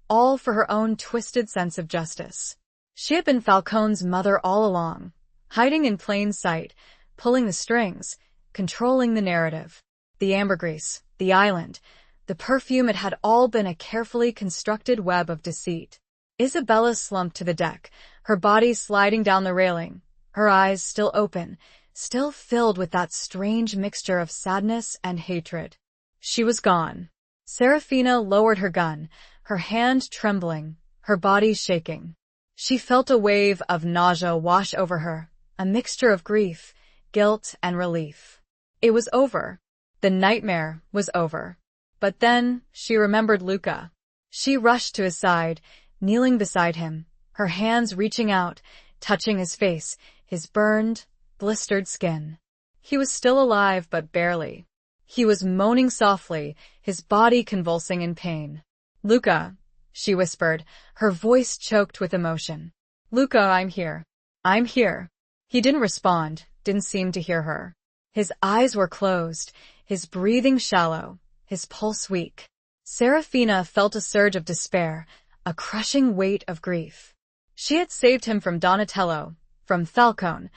all for her own twisted sense of justice. She had been Falcone's mother all along, hiding in plain sight, pulling the strings, controlling the narrative. The ambergris, the island, the perfume, it had all been a carefully constructed web of deceit. Isabella slumped to the deck, her body sliding down the railing, her eyes still open, still filled with that strange mixture of sadness and hatred. She was gone. Serafina lowered her gun, her hand trembling, her body shaking. She felt a wave of nausea wash over her, a mixture of grief, guilt, and relief. It was over. The nightmare was over. But then she remembered Luca. She rushed to his side, kneeling beside him, her hands reaching out, touching his face, his burned, blistered skin. He was still alive, but barely. He was moaning softly, his body convulsing in pain. "Luca," she whispered, her voice choked with emotion. "Luca, I'm here. I'm here." He didn't respond, didn't seem to hear her. His eyes were closed, his breathing shallow, his pulse weak. Serafina felt a surge of despair, a crushing weight of grief. She had saved him from Donatello, from Falcone,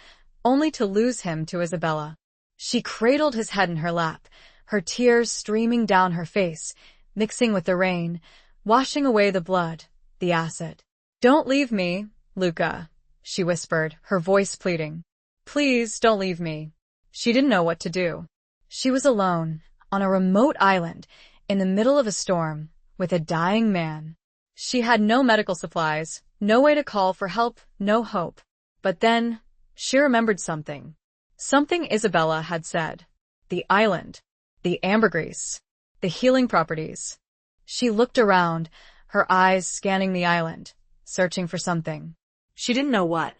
only to lose him to Isabella. She cradled his head in her lap, her tears streaming down her face, mixing with the rain, washing away the blood, the acid. "Don't leave me, Luca," she whispered, her voice pleading. "Please don't leave me." She didn't know what to do. She was alone, on a remote island, in the middle of a storm, with a dying man. She had no medical supplies, no way to call for help, no hope. But then, she remembered something. Something Isabella had said. The island. The ambergris. The healing properties. She looked around, her eyes scanning the island, searching for something. She didn't know what.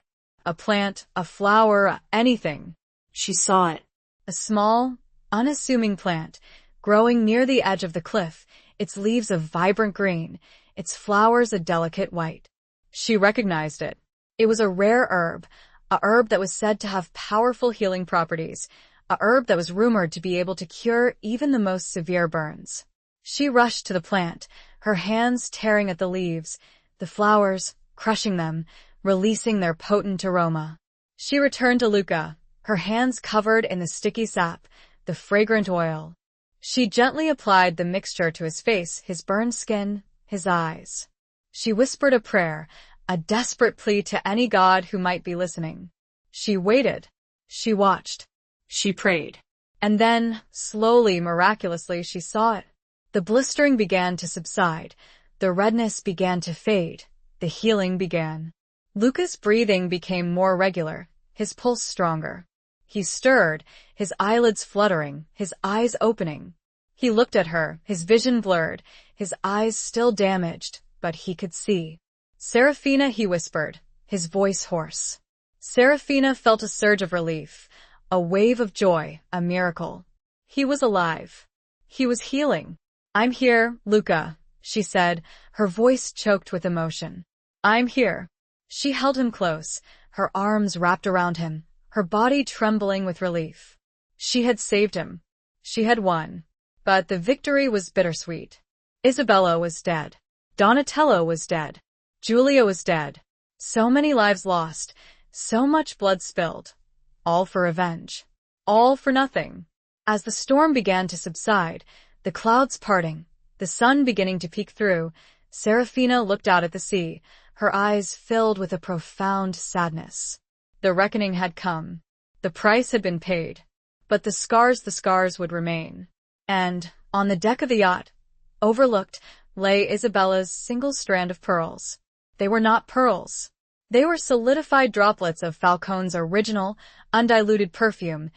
A plant, a flower, anything. She saw it. A small, unassuming plant, growing near the edge of the cliff, its leaves a vibrant green, its flowers a delicate white. She recognized it. It was a rare herb, a herb that was said to have powerful healing properties, a herb that was rumored to be able to cure even the most severe burns. She rushed to the plant, her hands tearing at the leaves, the flowers, crushing them, releasing their potent aroma. She returned to Luca, her hands covered in the sticky sap, the fragrant oil. She gently applied the mixture to his face, his burned skin, his eyes. She whispered a prayer, a desperate plea to any god who might be listening. She waited. She watched. She prayed. And then, slowly, miraculously, she saw it. The blistering began to subside. The redness began to fade. The healing began. Luca's breathing became more regular, his pulse stronger. He stirred, his eyelids fluttering, his eyes opening. He looked at her, his vision blurred, his eyes still damaged, but he could see. "Serafina," he whispered, his voice hoarse. Serafina felt a surge of relief, a wave of joy, a miracle. He was alive. He was healing. "I'm here, Luca," she said, her voice choked with emotion. "I'm here." She held him close, her arms wrapped around him, her body trembling with relief. She had saved him. She had won. But the victory was bittersweet. Isabella was dead. Donatello was dead. Julia was dead. So many lives lost, so much blood spilled. All for revenge. All for nothing. As the storm began to subside, the clouds parting, the sun beginning to peek through, Serafina looked out at the sea, her eyes filled with a profound sadness. The reckoning had come. The price had been paid. But the scars would remain. And, on the deck of the yacht, overlooked, lay Isabella's single strand of pearls. They were not pearls. They were solidified droplets of Falcone's original, undiluted perfume,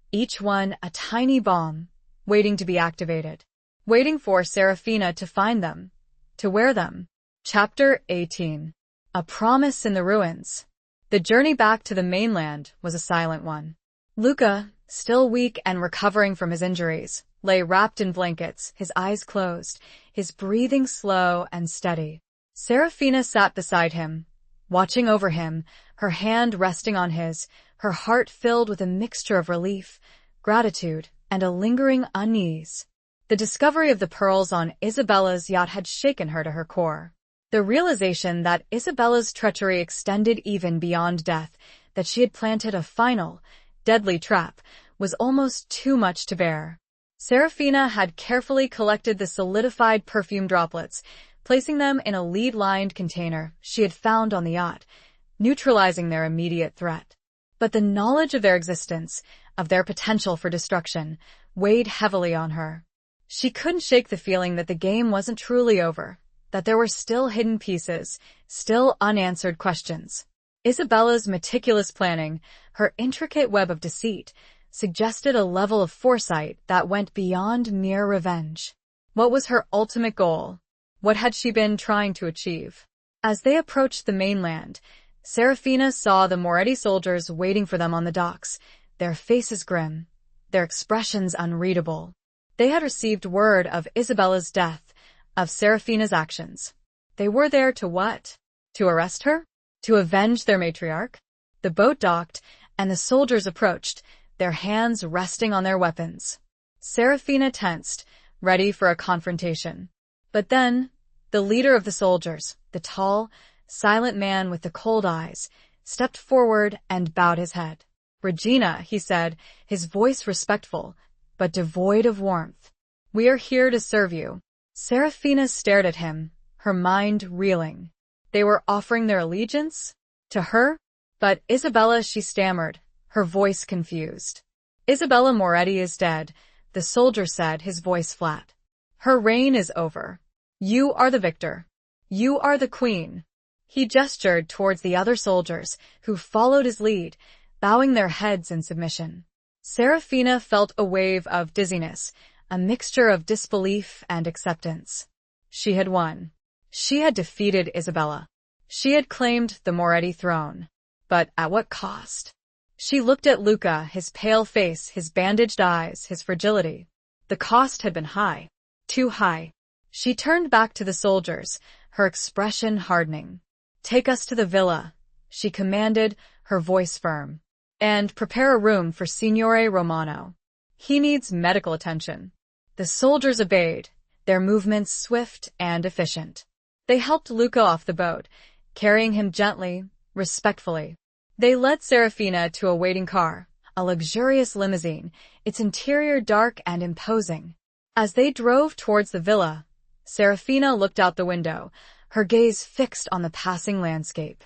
each one a tiny bomb, waiting to be activated, waiting for Serafina to find them, to wear them. Chapter 18. A Promise in the Ruins. The journey back to the mainland was a silent one. Luca, still weak and recovering from his injuries, lay wrapped in blankets, his eyes closed, his breathing slow and steady. Serafina sat beside him, watching over him, her hand resting on his, her heart filled with a mixture of relief, gratitude, and a lingering unease. The discovery of the pearls on Isabella's yacht had shaken her to her core. The realization that Isabella's treachery extended even beyond death, that she had planted a final, deadly trap, was almost too much to bear. Serafina had carefully collected the solidified perfume droplets, placing them in a lead-lined container she had found on the yacht, neutralizing their immediate threat. But the knowledge of their existence, of their potential for destruction, weighed heavily on her. She couldn't shake the feeling that the game wasn't truly over, that there were still hidden pieces, still unanswered questions. Isabella's meticulous planning, her intricate web of deceit, suggested a level of foresight that went beyond mere revenge. What was her ultimate goal? What had she been trying to achieve? As they approached the mainland, Serafina saw the Moretti soldiers waiting for them on the docks, their faces grim, their expressions unreadable. They had received word of Isabella's death, of Serafina's actions. They were there to what? To arrest her? To avenge their matriarch? The boat docked, and the soldiers approached, their hands resting on their weapons. Serafina tensed, ready for a confrontation. But then, the leader of the soldiers, the tall, silent man with the cold eyes, stepped forward and bowed his head. "Regina," he said, his voice respectful, but devoid of warmth. "We are here to serve you." Serafina stared at him, her mind reeling. They were offering their allegiance? To her? "But Isabella," she stammered, her voice confused. "Isabella Moretti is dead," the soldier said, his voice flat. "Her reign is over. You are the victor. You are the queen." He gestured towards the other soldiers, who followed his lead, bowing their heads in submission. Serafina felt a wave of dizziness, a mixture of disbelief and acceptance. She had won. She had defeated Isabella. She had claimed the Moretti throne. But at what cost? She looked at Luca, his pale face, his bandaged eyes, his fragility. The cost had been high. Too high. She turned back to the soldiers, her expression hardening. "Take us to the villa," she commanded, her voice firm. "And prepare a room for Signore Romano. He needs medical attention." The soldiers obeyed, their movements swift and efficient. They helped Luca off the boat, carrying him gently, respectfully. They led Serafina to a waiting car, a luxurious limousine, its interior dark and imposing. As they drove towards the villa, Serafina looked out the window, her gaze fixed on the passing landscape.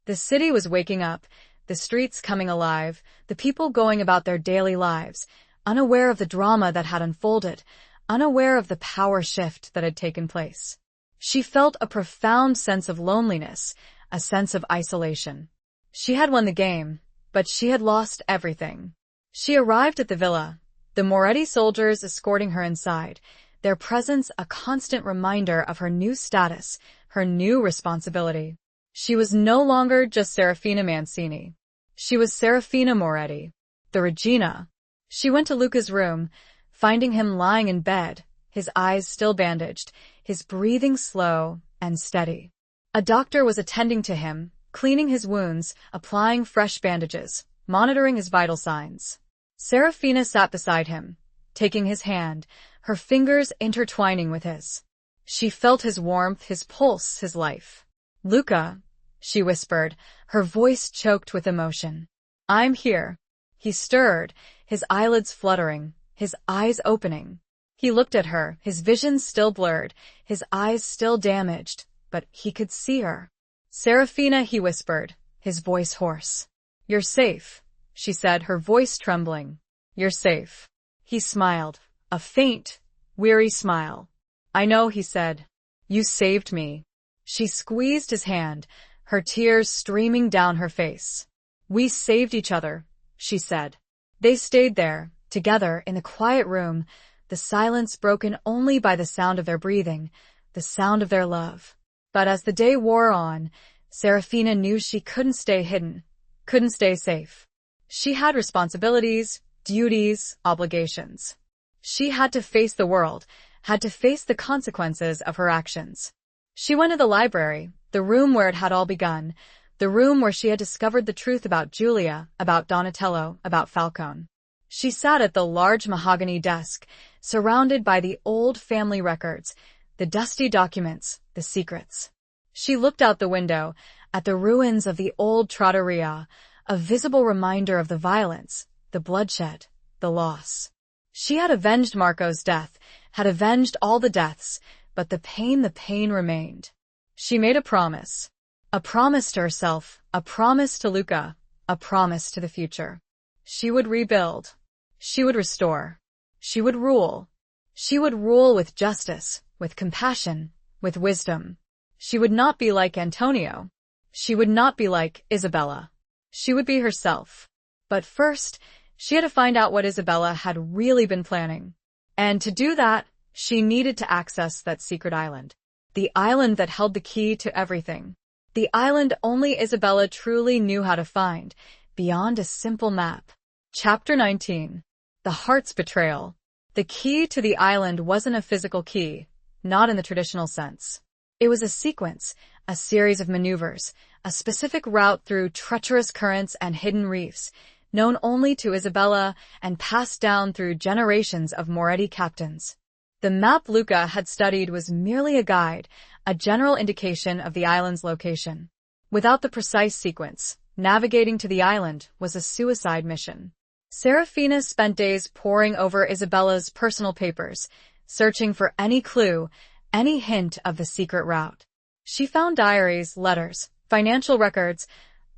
The city was waking up, the streets coming alive, the people going about their daily lives, unaware of the drama that had unfolded, unaware of the power shift that had taken place. She felt a profound sense of loneliness, a sense of isolation. She had won the game, but she had lost everything. She arrived at the villa, the Moretti soldiers escorting her inside, their presence a constant reminder of her new status, her new responsibility. She was no longer just Serafina Mancini. She was Serafina Moretti, the Regina. She went to Luca's room, finding him lying in bed, his eyes still bandaged, his breathing slow and steady. A doctor was attending to him, cleaning his wounds, applying fresh bandages, monitoring his vital signs. Serafina sat beside him, taking his hand, her fingers intertwining with his. She felt his warmth, his pulse, his life. "Luca," she whispered, her voice choked with emotion. "I'm here." He stirred, his eyelids fluttering, his eyes opening. He looked at her, his vision still blurred, his eyes still damaged, but he could see her. "Serafina," he whispered, his voice hoarse. "You're safe," she said, her voice trembling. "You're safe." He smiled, a faint, weary smile. "I know," he said. "You saved me." She squeezed his hand, her tears streaming down her face. "We saved each other," she said. They stayed there, together, in the quiet room, the silence broken only by the sound of their breathing, the sound of their love. But as the day wore on, Serafina knew she couldn't stay hidden, couldn't stay safe. She had responsibilities, duties, obligations. She had to face the world, had to face the consequences of her actions. She went to the library, the room where it had all begun, the room where she had discovered the truth about Julia, about Donatello, about Falcone. She sat at the large mahogany desk, surrounded by the old family records, the dusty documents, the secrets. She looked out the window, at the ruins of the old trattoria, a visible reminder of the violence, the bloodshed, the loss. She had avenged Marco's death, had avenged all the deaths, but the pain remained. She made a promise to herself, a promise to Luca, a promise to the future. She would rebuild. She would restore. She would rule. She would rule with justice, with compassion, with wisdom. She would not be like Antonio. She would not be like Isabella. She would be herself. But first, she had to find out what Isabella had really been planning. And to do that, she needed to access that secret island. The island that held the key to everything. The island only Isabella truly knew how to find, beyond a simple map. Chapter 19. The Heart's Betrayal. The key to the island wasn't a physical key, not in the traditional sense. It was a sequence, a series of maneuvers, a specific route through treacherous currents and hidden reefs, known only to Isabella and passed down through generations of Moretti captains. The map Luca had studied was merely a guide, a general indication of the island's location. Without the precise sequence, navigating to the island was a suicide mission. Serafina spent days poring over Isabella's personal papers, searching for any clue, any hint of the secret route. She found diaries, letters, financial records,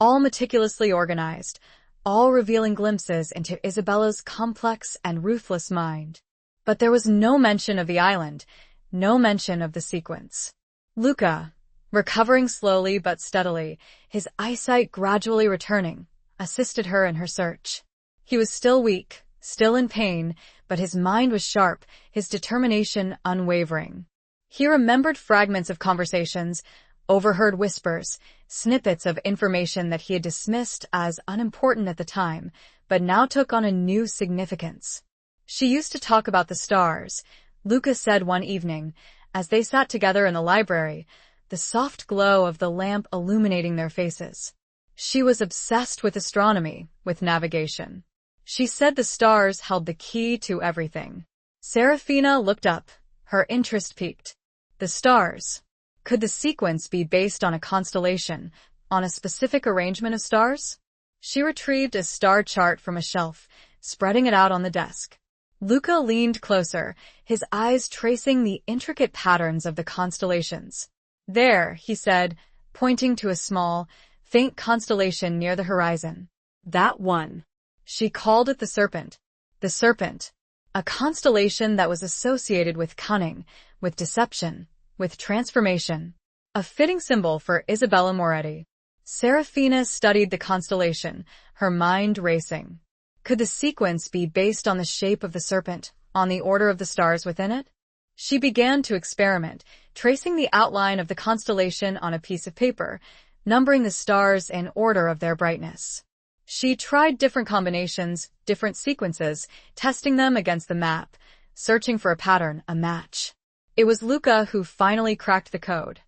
all meticulously organized, all revealing glimpses into Isabella's complex and ruthless mind. But there was no mention of the island, no mention of the sequence. Luca, recovering slowly but steadily, his eyesight gradually returning, assisted her in her search. He was still weak, still in pain, but his mind was sharp, his determination unwavering. He remembered fragments of conversations, overheard whispers, snippets of information that he had dismissed as unimportant at the time, but now took on a new significance. "She used to talk about the stars," Luca said one evening, as they sat together in the library, the soft glow of the lamp illuminating their faces. She was obsessed with astronomy, with navigation. She said the stars held the key to everything. Serafina looked up, her interest piqued. The stars. Could the sequence be based on a constellation, on a specific arrangement of stars? She retrieved a star chart from a shelf, spreading it out on the desk. Luca leaned closer, his eyes tracing the intricate patterns of the constellations. "There," he said, pointing to a small, faint constellation near the horizon. "That one." She called it the Serpent. The Serpent. A constellation that was associated with cunning, with deception, with transformation. A fitting symbol for Isabella Moretti. Serafina studied the constellation, her mind racing. Could the sequence be based on the shape of the serpent, on the order of the stars within it? She began to experiment, tracing the outline of the constellation on a piece of paper, numbering the stars in order of their brightness. She tried different combinations, different sequences, testing them against the map, searching for a pattern, a match. It was Luca who finally cracked the code.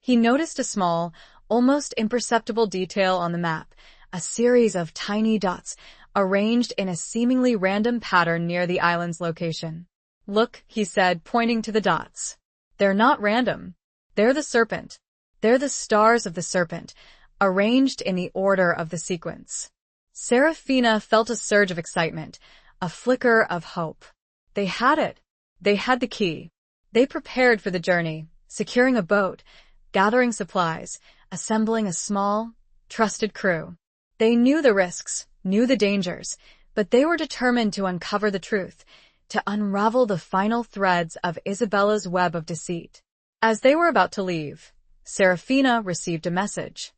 He noticed a small, almost imperceptible detail on the map, a series of tiny dots, arranged in a seemingly random pattern near the island's location. "Look," he said, pointing to the dots. "They're not random. They're the serpent. They're the stars of the serpent, arranged in the order of the sequence." Serafina felt a surge of excitement, a flicker of hope. They had it. They had the key. They prepared for the journey, securing a boat, gathering supplies, assembling a small, trusted crew. They knew the risks, knew the dangers, but they were determined to uncover the truth, to unravel the final threads of Isabella's web of deceit. As they were about to leave, Serafina received a message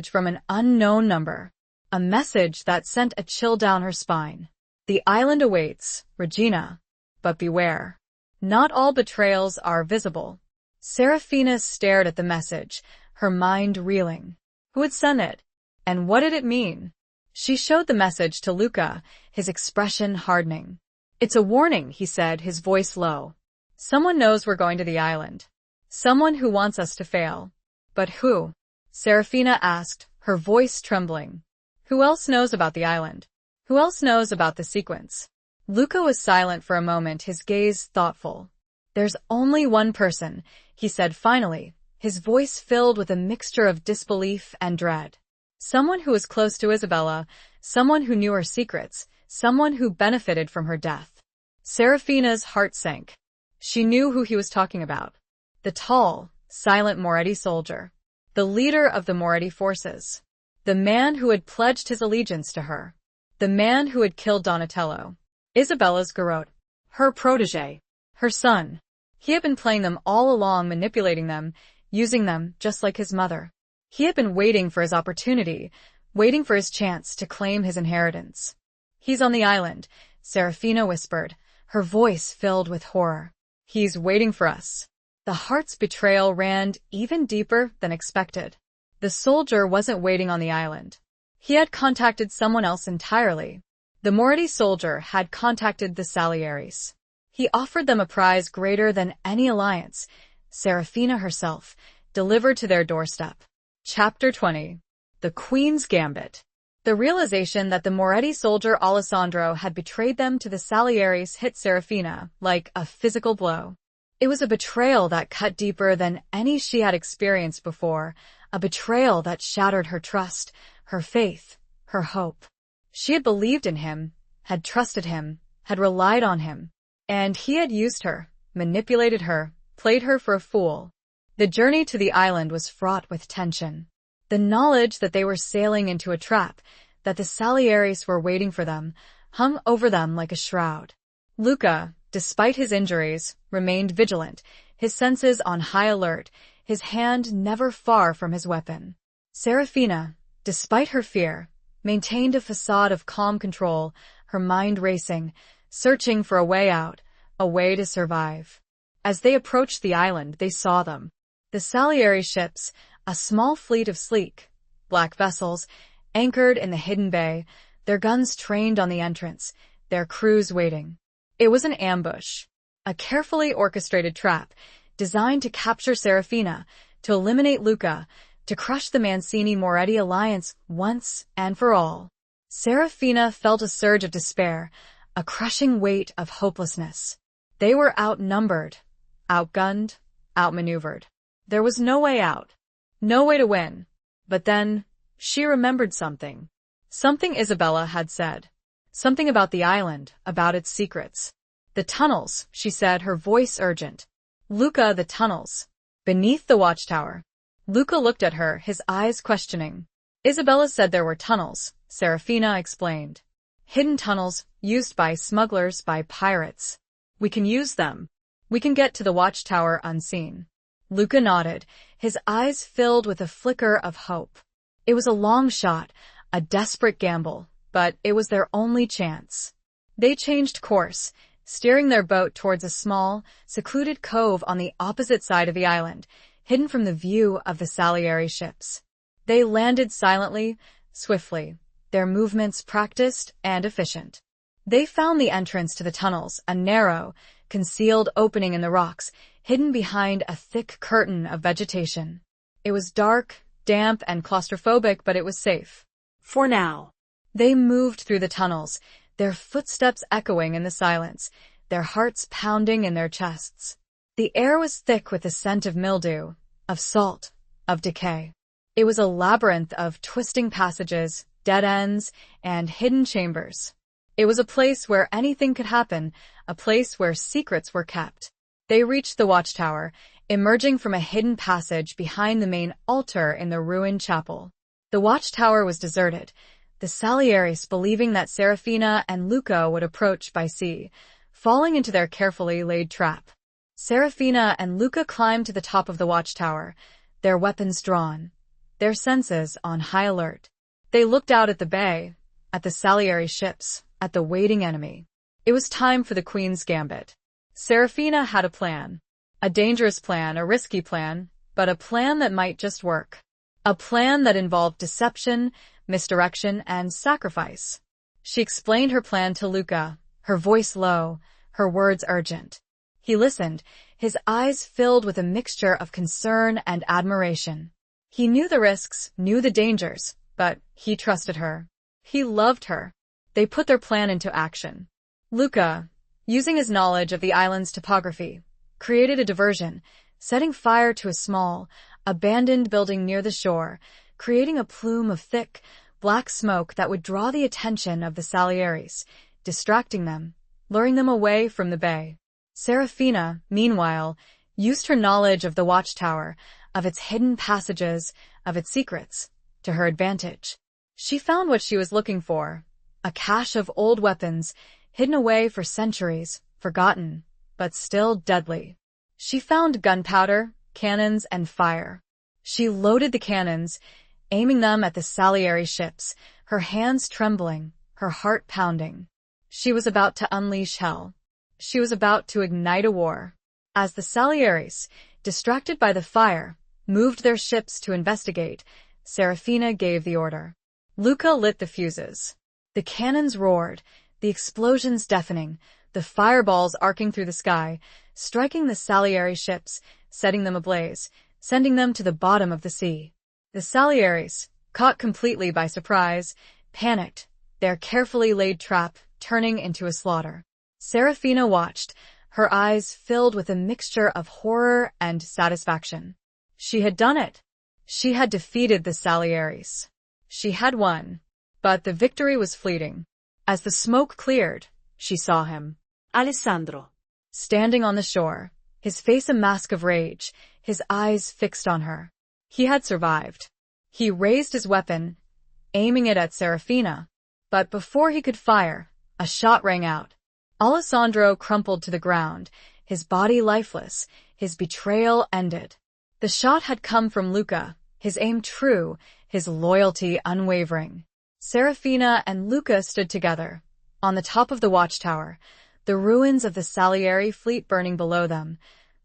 from an unknown number, a message that sent a chill down her spine. The island awaits, Regina, but beware. Not all betrayals are visible. Serafina stared at the message, her mind reeling. Who had sent it? And what did it mean? She showed the message to Luca, his expression hardening. It's a warning, he said, his voice low. Someone knows we're going to the island. Someone who wants us to fail. But who? Serafina asked, her voice trembling. Who else knows about the island? Who else knows about the sequence? Luca was silent for a moment, his gaze thoughtful. There's only one person, he said finally, his voice filled with a mixture of disbelief and dread. Someone who was close to Isabella, someone who knew her secrets, someone who benefited from her death. Serafina's heart sank. She knew who he was talking about. The tall, silent Moretti soldier. The leader of the Moretti forces. The man who had pledged his allegiance to her. The man who had killed Donatello. Isabella's garrote. Her protégé. Her son. He had been playing them all along, manipulating them, using them just like his mother. He had been waiting for his opportunity, waiting for his chance to claim his inheritance. He's on the island, Serafina whispered, her voice filled with horror. He's waiting for us. The heart's betrayal ran even deeper than expected. The soldier wasn't waiting on the island. He had contacted someone else entirely. The Moretti soldier had contacted the Salieri's. He offered them a prize greater than any alliance, Serafina herself, delivered to their doorstep. Chapter 20. The Queen's Gambit. The realization that the Moretti soldier Alessandro had betrayed them to the Salieri's hit Serafina like a physical blow. It was a betrayal that cut deeper than any she had experienced before, a betrayal that shattered her trust, her faith, her hope. She had believed in him, had trusted him, had relied on him, and he had used her, manipulated her, played her for a fool. The journey to the island was fraught with tension. The knowledge that they were sailing into a trap, that the Salieri's were waiting for them, hung over them like a shroud. Luca, despite his injuries, remained vigilant, his senses on high alert, his hand never far from his weapon. Serafina, despite her fear, maintained a facade of calm control, her mind racing, searching for a way out, a way to survive. As they approached the island, they saw them. The Salieri ships, a small fleet of sleek, black vessels, anchored in the hidden bay, their guns trained on the entrance, their crews waiting. It was an ambush, a carefully orchestrated trap, designed to capture Serafina, to eliminate Luca, to crush the Mancini-Moretti alliance once and for all. Serafina felt a surge of despair, a crushing weight of hopelessness. They were outnumbered, outgunned, outmaneuvered. There was no way out, no way to win. But then, she remembered something. Something Isabella had said. Something about the island, about its secrets. The tunnels, she said, her voice urgent. Luca, the tunnels. Beneath the watchtower. Luca looked at her, his eyes questioning. Isabella said there were tunnels, Serafina explained. Hidden tunnels, used by smugglers, by pirates. We can use them. We can get to the watchtower unseen. Luca nodded, his eyes filled with a flicker of hope. It was a long shot, a desperate gamble, but it was their only chance. They changed course, steering their boat towards a small, secluded cove on the opposite side of the island, hidden from the view of the Salieri ships. They landed silently, swiftly, their movements practiced and efficient. They found the entrance to the tunnels, a narrow, concealed opening in the rocks, hidden behind a thick curtain of vegetation. It was dark, damp, and claustrophobic, but it was safe. For now. They moved through the tunnels, their footsteps echoing in the silence, their hearts pounding in their chests. The air was thick with the scent of mildew, of salt, of decay. It was a labyrinth of twisting passages, dead ends, and hidden chambers. It was a place where anything could happen, a place where secrets were kept. They reached the watchtower, emerging from a hidden passage behind the main altar in the ruined chapel. The watchtower was deserted, the Salieris believing that Serafina and Luca would approach by sea, falling into their carefully laid trap. Serafina and Luca climbed to the top of the watchtower, their weapons drawn, their senses on high alert. They looked out at the bay, at the Salieri ships, at the waiting enemy. It was time for the Queen's Gambit. Serafina had a plan. A dangerous plan, a risky plan, but a plan that might just work. A plan that involved deception, misdirection, and sacrifice. She explained her plan to Luca, her voice low, her words urgent. He listened, his eyes filled with a mixture of concern and admiration. He knew the risks, knew the dangers, but he trusted her. He loved her. They put their plan into action. Luca, using his knowledge of the island's topography, created a diversion, setting fire to a small, abandoned building near the shore, creating a plume of thick, black smoke that would draw the attention of the Salieris, distracting them, luring them away from the bay. Serafina, meanwhile, used her knowledge of the watchtower, of its hidden passages, of its secrets, to her advantage. She found what she was looking for, a cache of old weapons, hidden away for centuries, forgotten, but still deadly. She found gunpowder, cannons, and fire. She loaded the cannons, aiming them at the Salieri ships, her hands trembling, her heart pounding. She was about to unleash hell. She was about to ignite a war. As the Salieris, distracted by the fire, moved their ships to investigate, Serafina gave the order. Luca lit the fuses. The cannons roared, the explosions deafening, the fireballs arcing through the sky, striking the Salieri ships, setting them ablaze, sending them to the bottom of the sea. The Salieris, caught completely by surprise, panicked, their carefully laid trap turning into a slaughter. Serafina watched, her eyes filled with a mixture of horror and satisfaction. She had done it. She had defeated the Salieris. She had won. But the victory was fleeting. As the smoke cleared, she saw him. Alessandro. Standing on the shore, his face a mask of rage, his eyes fixed on her. He had survived. He raised his weapon, aiming it at Serafina. But before he could fire, a shot rang out. Alessandro crumpled to the ground, his body lifeless, his betrayal ended. The shot had come from Luca, his aim true, his loyalty unwavering. Serafina and Luca stood together, on the top of the watchtower, the ruins of the Salieri fleet burning below them,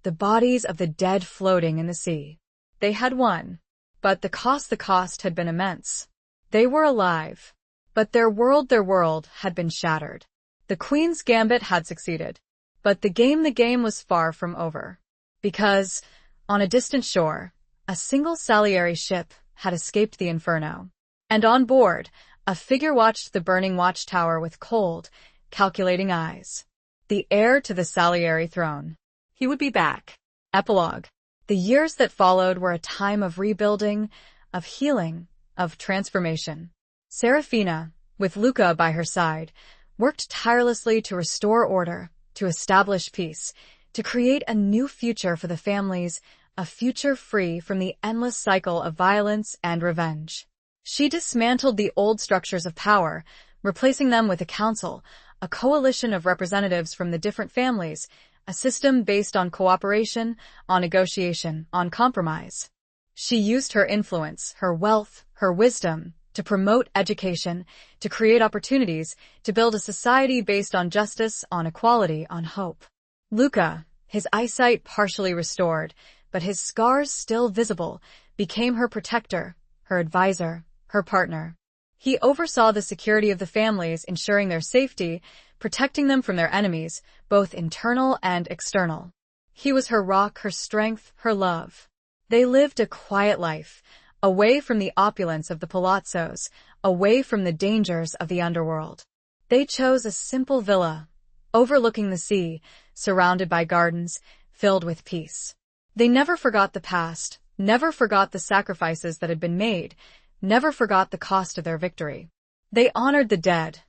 the bodies of the dead floating in the sea. They had won, but the cost had been immense. They were alive, but their world had been shattered. The Queen's Gambit had succeeded, but the game was far from over. Because, on a distant shore, a single Salieri ship had escaped the inferno. And on board, a figure watched the burning watchtower with cold, calculating eyes. The heir to the Salieri throne. He would be back. Epilogue. The years that followed were a time of rebuilding, of healing, of transformation. Serafina, with Luca by her side, worked tirelessly to restore order, to establish peace, to create a new future for the families, a future free from the endless cycle of violence and revenge. She dismantled the old structures of power, replacing them with a council, a coalition of representatives from the different families, a system based on cooperation, on negotiation, on compromise. She used her influence, her wealth, her wisdom, to promote education, to create opportunities, to build a society based on justice, on equality, on hope. Luca, his eyesight partially restored, but his scars still visible, became her protector, her advisor, her partner. He oversaw the security of the families, ensuring their safety, protecting them from their enemies, both internal and external. He was her rock, her strength, her love. They lived a quiet life, away from the opulence of the palazzos, away from the dangers of the underworld. They chose a simple villa, overlooking the sea, surrounded by gardens, filled with peace. They never forgot the past, never forgot the sacrifices that had been made, never forgot the cost of their victory. They honored the dead,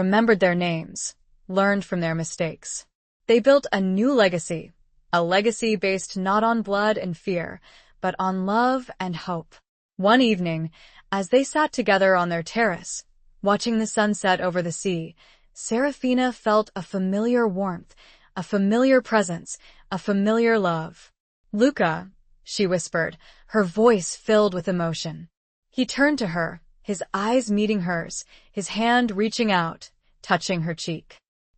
remembered their names, learned from their mistakes. They built a new legacy, a legacy based not on blood and fear, but on love and hope. One evening, as they sat together on their terrace, watching the sunset over the sea, Serafina felt a familiar warmth, a familiar presence, a familiar love. "Luca," she whispered, her voice filled with emotion. He turned to her, his eyes meeting hers, his hand reaching out, touching her cheek.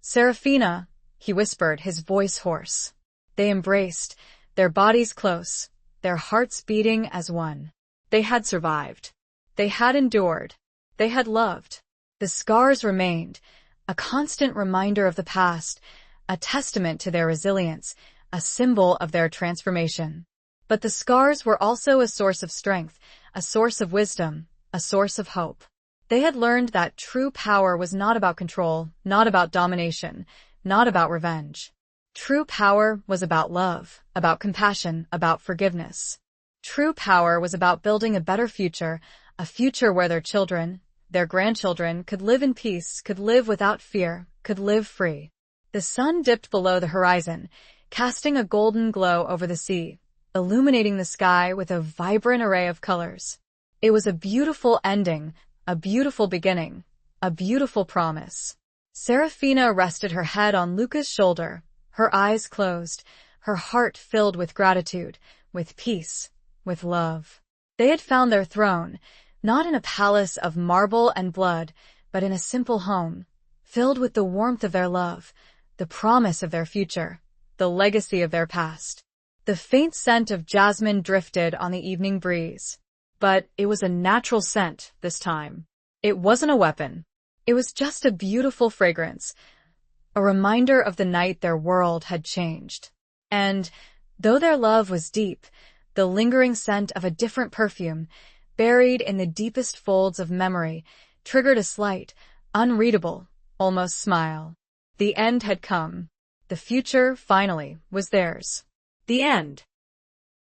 "Serafina," he whispered, his voice hoarse. They embraced, their bodies close, their hearts beating as one. They had survived. They had endured. They had loved. The scars remained, a constant reminder of the past, a testament to their resilience, a symbol of their transformation. But the scars were also a source of strength, a source of wisdom, a source of hope. They had learned that true power was not about control, not about domination, not about revenge. True power was about love, about compassion, about forgiveness. True power was about building a better future, a future where their children, their grandchildren, could live in peace, could live without fear, could live free. The sun dipped below the horizon, casting a golden glow over the sea, illuminating the sky with a vibrant array of colors. It was a beautiful ending, a beautiful beginning, a beautiful promise. Serafina rested her head on Luca's shoulder, her eyes closed, her heart filled with gratitude, with peace, with love. They had found their throne, not in a palace of marble and blood, but in a simple home, filled with the warmth of their love, the promise of their future, the legacy of their past. The faint scent of jasmine drifted on the evening breeze. But it was a natural scent this time. It wasn't a weapon. It was just a beautiful fragrance, a reminder of the night their world had changed. And, though their love was deep, the lingering scent of a different perfume, buried in the deepest folds of memory, triggered a slight, unreadable, almost smile. The end had come. The future, finally, was theirs. The end.